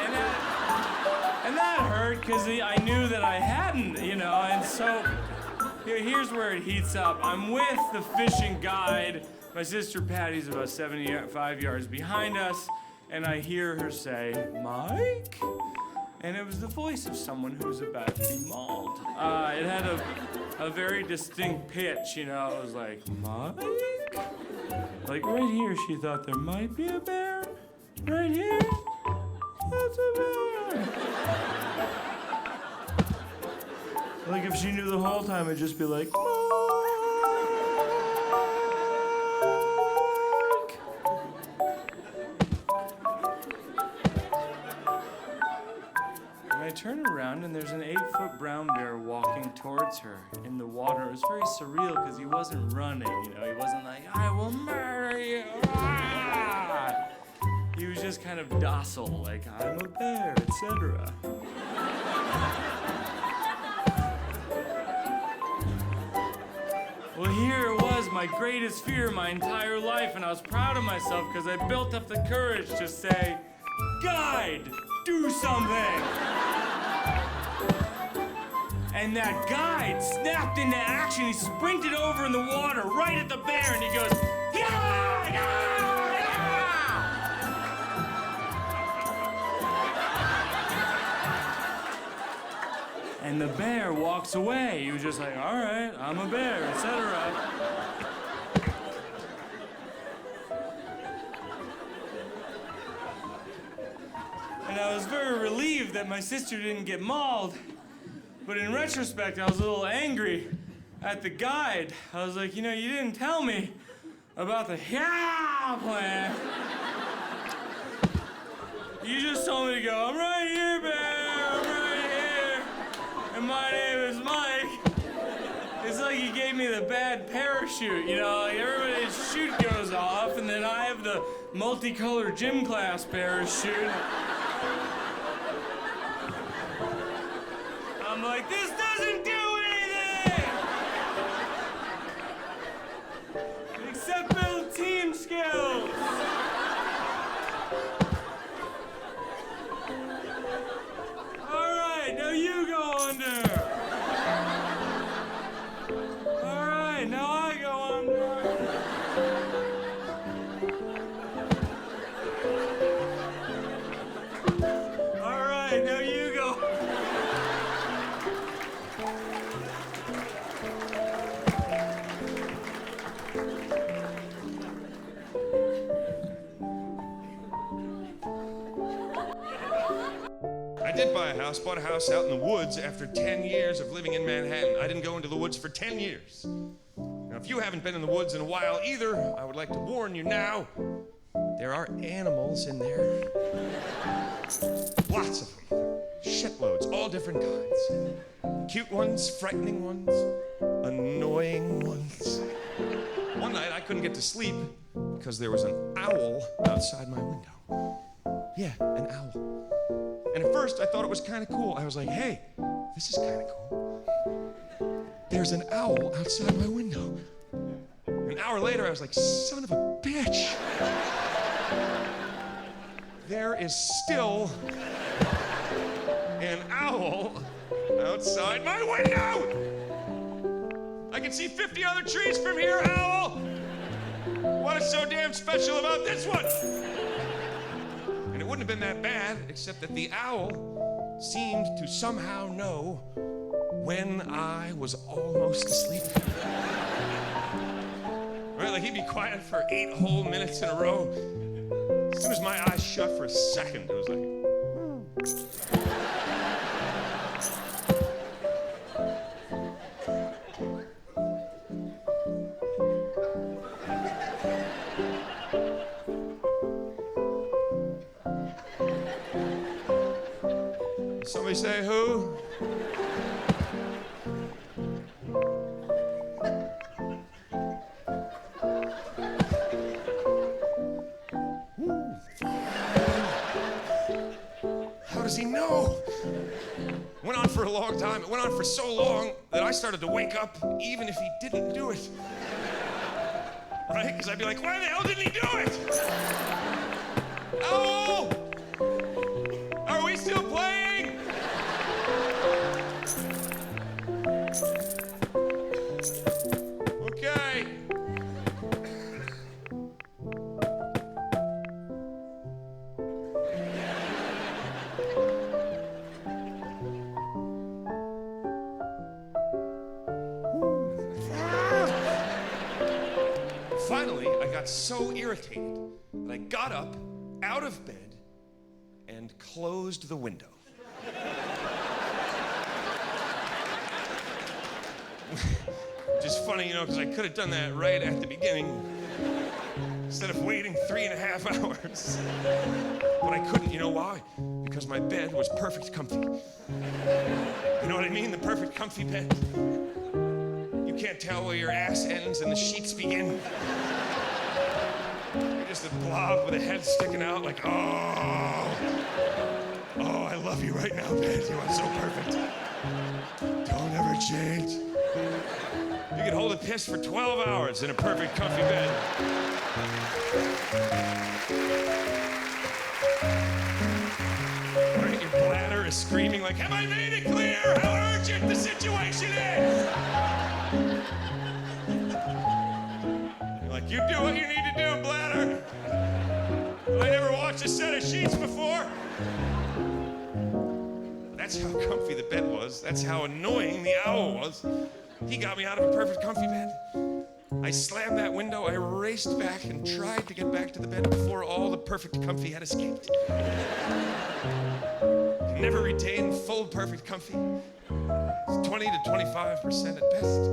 And that hurt because I knew that I hadn't, and so here's where it heats up. I'm with the fishing guide. My sister Patty's about 75 yards behind us, and I hear her say, "Mike?" And it was the voice of someone who's about to be mauled. It had a very distinct pitch, It was like, "Mike?" Like right here, she thought there might be a bear. Right here, that's a bear. Like if she knew the whole time, it'd just be like, I turn around and there's an 8-foot brown bear walking towards her in the water. It was very surreal because he wasn't running, He wasn't like, "I will murder you." Ah! He was just kind of docile, like, "I'm a bear," etc. Well, here it was, my greatest fear my entire life, and I was proud of myself because I built up the courage to say, "Guide, do something!" And that guide snapped into action. He sprinted over in the water right at the bear, and he goes, "Yeah, yeah, yeah!" And the bear walks away. He was just like, "All right, I'm a bear," etc. And I was very relieved that my sister didn't get mauled. But in retrospect, I was a little angry at the guide. I was like, you didn't tell me about the plan. You just told me to go, "I'm right here, bear, I'm right here, and my name is Mike." It's like he gave me the bad parachute, like everybody's chute goes off, and then I have the multicolored gym class parachute. I'm like, this doesn't do anything! Except build team skills! Alright, now you go under! Alright, now I go under! Alright, now you go! I did buy a house, bought a house out in the woods after 10 years of living in Manhattan. I didn't go into the woods for 10 years. Now, if you haven't been in the woods in a while either, I would like to warn you now, there are animals in there. Lots of them. Shitloads, all different kinds. Cute ones, frightening ones, annoying ones. One night I couldn't get to sleep because there was an owl outside my window. Yeah, an owl. And at first, I thought it was kind of cool. I was like, hey, this is kind of cool. There's an owl outside my window. An hour later, I was like, son of a bitch. There is still an owl outside my window. I can see 50 other trees from here, owl. What is so damn special about this one? And it wouldn't have been that bad, except that the owl seemed to somehow know when I was almost asleep. Right, like he'd be quiet for 8 whole minutes in a row. As soon as my eyes shut for a second, it was like, Somebody say who? How does he know? Went on for a long time. It went on for so long that I started to wake up even if he didn't do it. Right? Because I'd be like, why the hell didn't he do it? Owl! Are we still playing? Okay. Finally, I got so irritated that I got up out of bed and closed the window. Which is funny, you know, because I could have done that right at the beginning instead of waiting 3.5 hours. But I couldn't, you know why? Because my bed was perfect comfy. You know what I mean? The perfect comfy bed. You can't tell where your ass ends and the sheets begin. You're just a blob with a head sticking out like, oh, I love you right now, bed. You are so perfect. Don't ever change. You can hold a piss for 12 hours in a perfect comfy bed. Right? Your bladder is screaming like, have I made it clear how urgent the situation is? You're like, you do what you need to do, bladder. But I never watched a set of sheets before. That's how comfy the bed was. That's how annoying the owl was. He got me out of a perfect comfy bed. I slammed that window, I raced back and tried to get back to the bed before all the perfect comfy had escaped. Never retained full perfect comfy. It's 20 to 25% at best.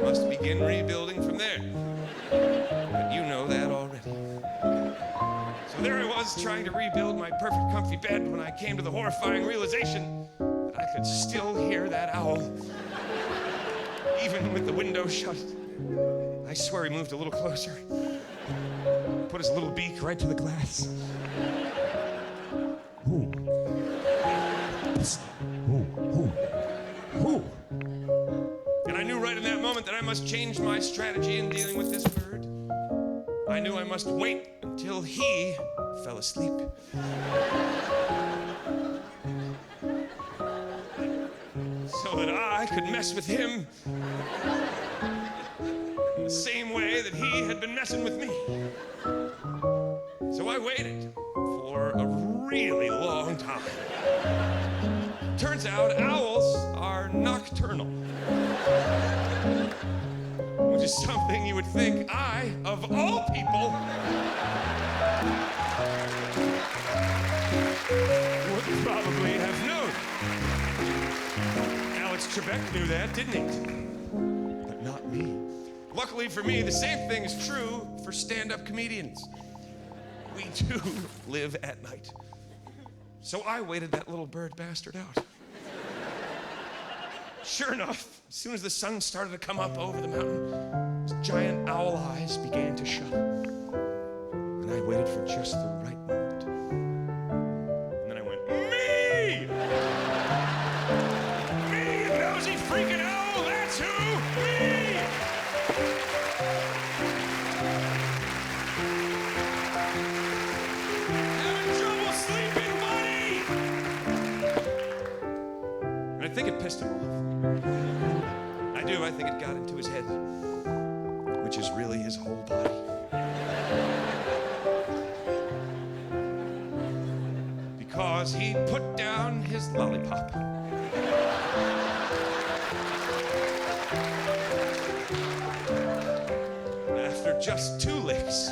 Must begin rebuilding from there. But you know that already. So there I was trying to rebuild my perfect comfy bed when I came to the horrifying realization that I could still hear that owl. Even with the window shut. I swear he moved a little closer. Put his little beak right to the glass. Who? Who? And I knew right in that moment that I must change my strategy in dealing with this bird. I knew I must wait until he fell asleep. So that I could mess with him in the same way that he had been messing with me. So I waited for a really long time. Turns out owls are nocturnal, which is something you would think I, of all people, would probably have known. Alex Trebek knew that, didn't he? But not me. Luckily for me, the same thing is true for stand-up comedians. We too live at night. So I waited that little bird bastard out. Sure enough, as soon as the sun started to come up over the mountain, his giant owl eyes began to shut. And I waited for just the right moment. And then I went, me! Me, nosy freaking owl, that's who! Me! Having trouble sleeping, buddy! And I think it pissed him off. I do, I think it got into his head, which is really his whole body. Because he put down his lollipop. After just 2 licks,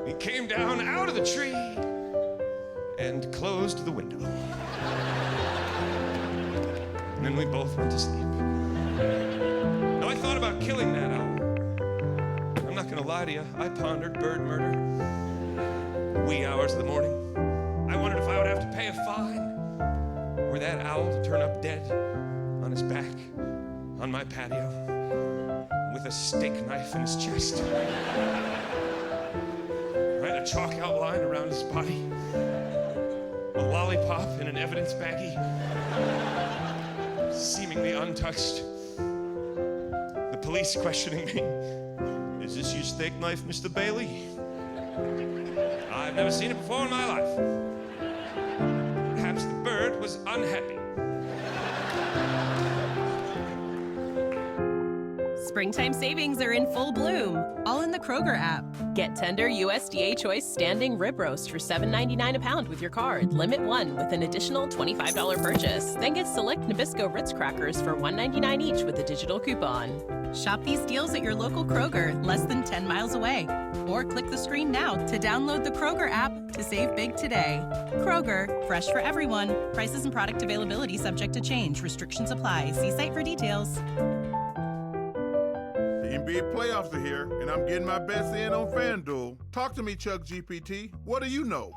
he came down out of the tree and closed the window. And then we both went to sleep. Now, I thought about killing that owl. I'm not gonna lie to you, I pondered bird murder. Wee hours of the morning. pay a fine, or that owl to turn up dead on his back on my patio with a steak knife in his chest. Write a chalk outline around his body, a lollipop in an evidence baggie, seemingly untouched. The police questioning me. Is this your steak knife, Mr. Bailey? I've never seen it before in my life. Perhaps the bird was unhappy. Springtime savings are in full bloom, all in the Kroger app. Get tender USDA Choice standing rib roast for $7.99 a pound with your card. Limit 1 with an additional $25 purchase. Then get select Nabisco Ritz crackers for $1.99 each with a digital coupon. Shop these deals at your local Kroger, less than 10 miles away. Or click the screen now to download the Kroger app to save big today. Kroger, fresh for everyone. Prices and product availability subject to change. Restrictions apply. See site for details. The NBA playoffs are here, and I'm getting my bets in on FanDuel. Talk to me, Chuck GPT. What do you know?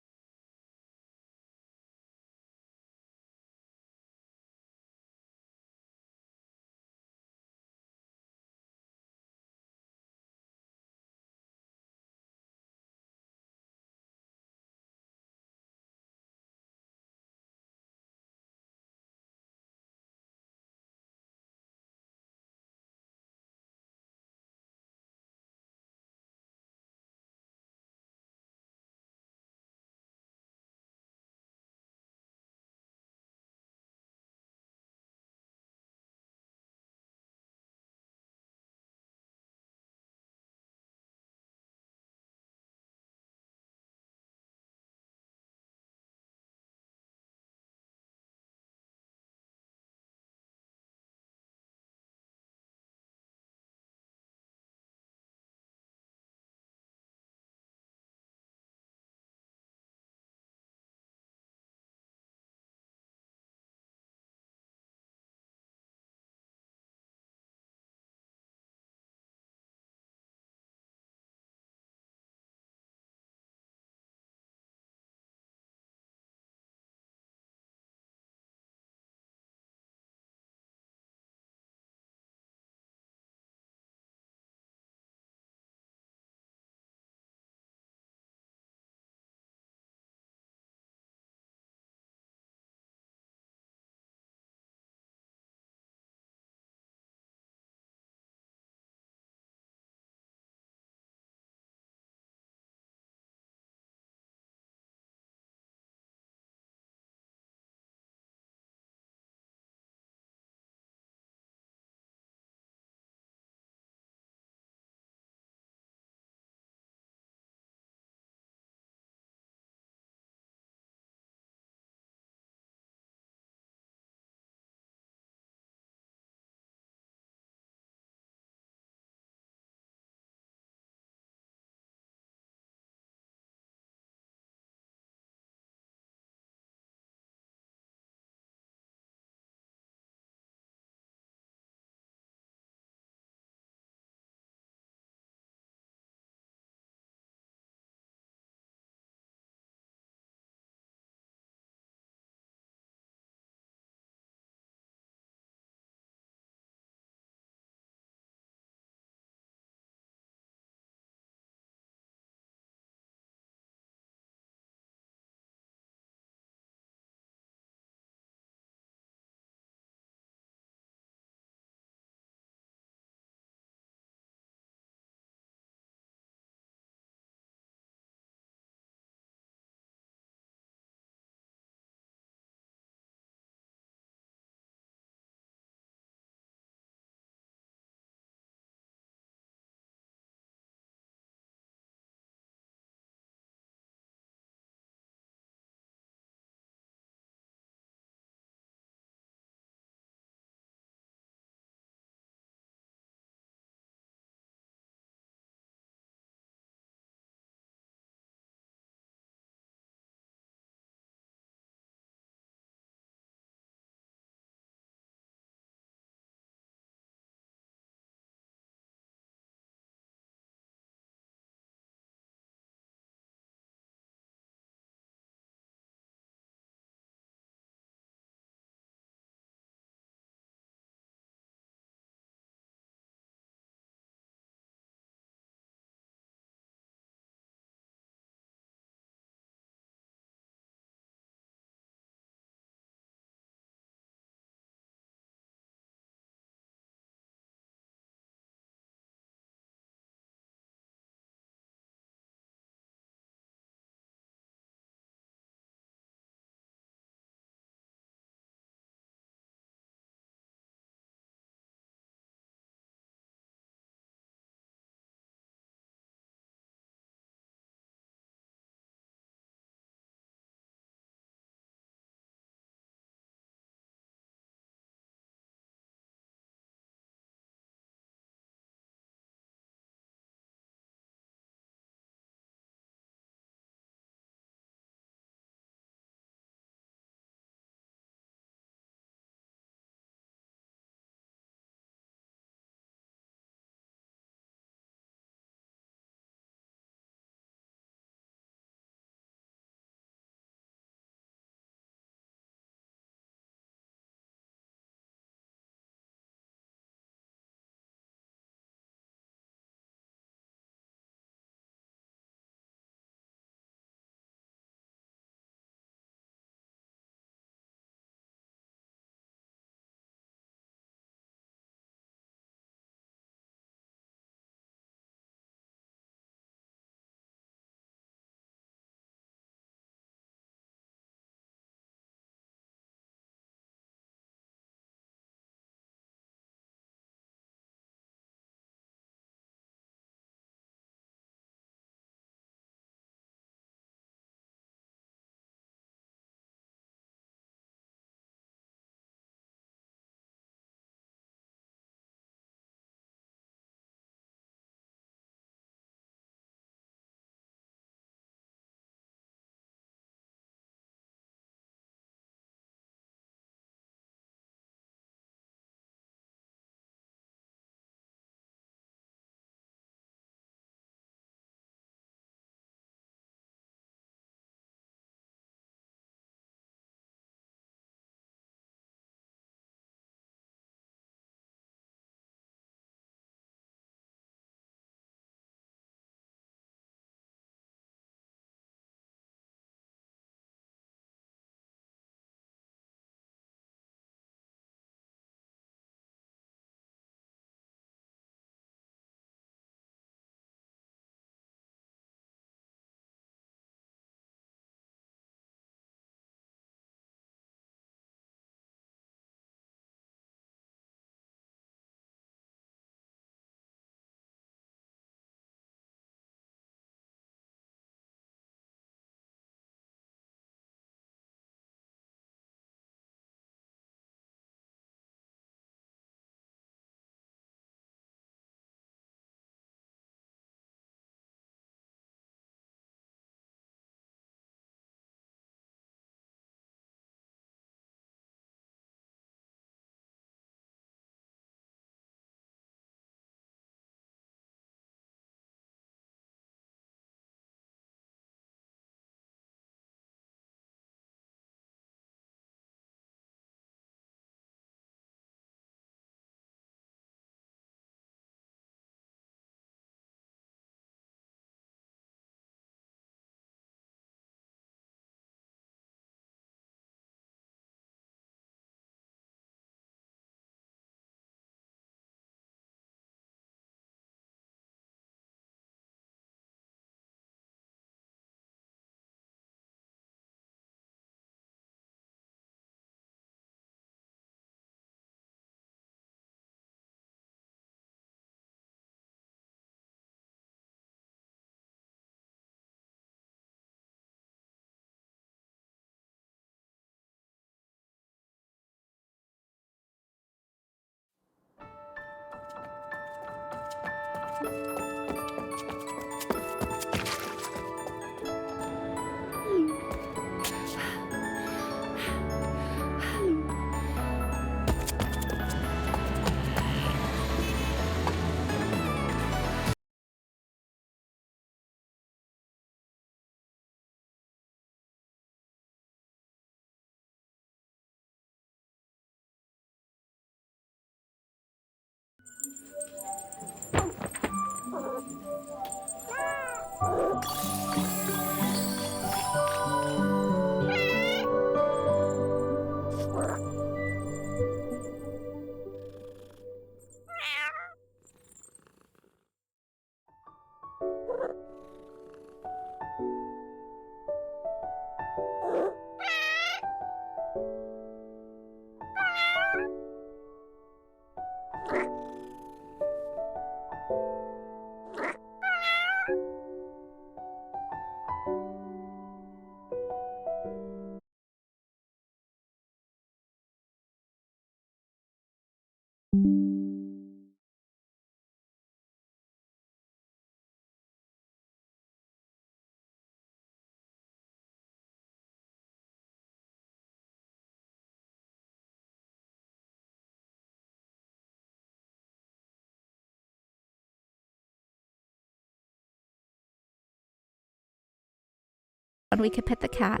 We could pet the cat.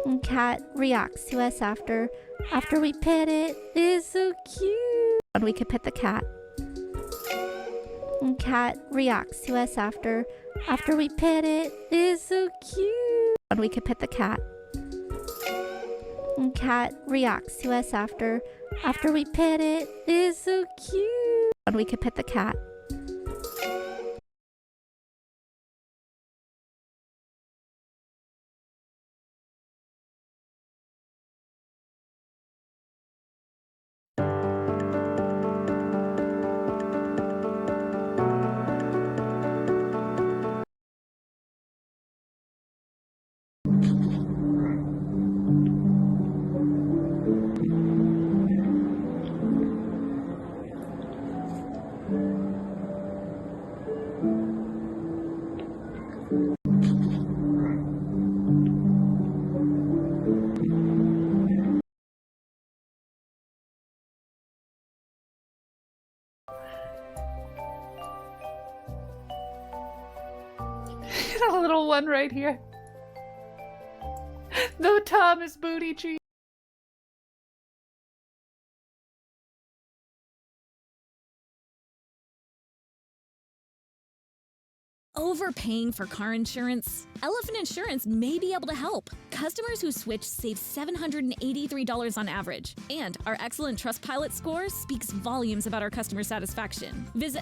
And cat reacts to us after we pet it. It's so cute. And we could pet the cat. And cat reacts to us after we pet it. It's so cute. And we could pet the cat. And cat reacts to us after we pet it. It's so cute. And we could pet the cat. A little one right here. No Thomas booty cheek. Overpaying for car insurance? Elephant Insurance may be able to help. Customers who switch save $783 on average, and our excellent Trustpilot score speaks volumes about our customer satisfaction. Visit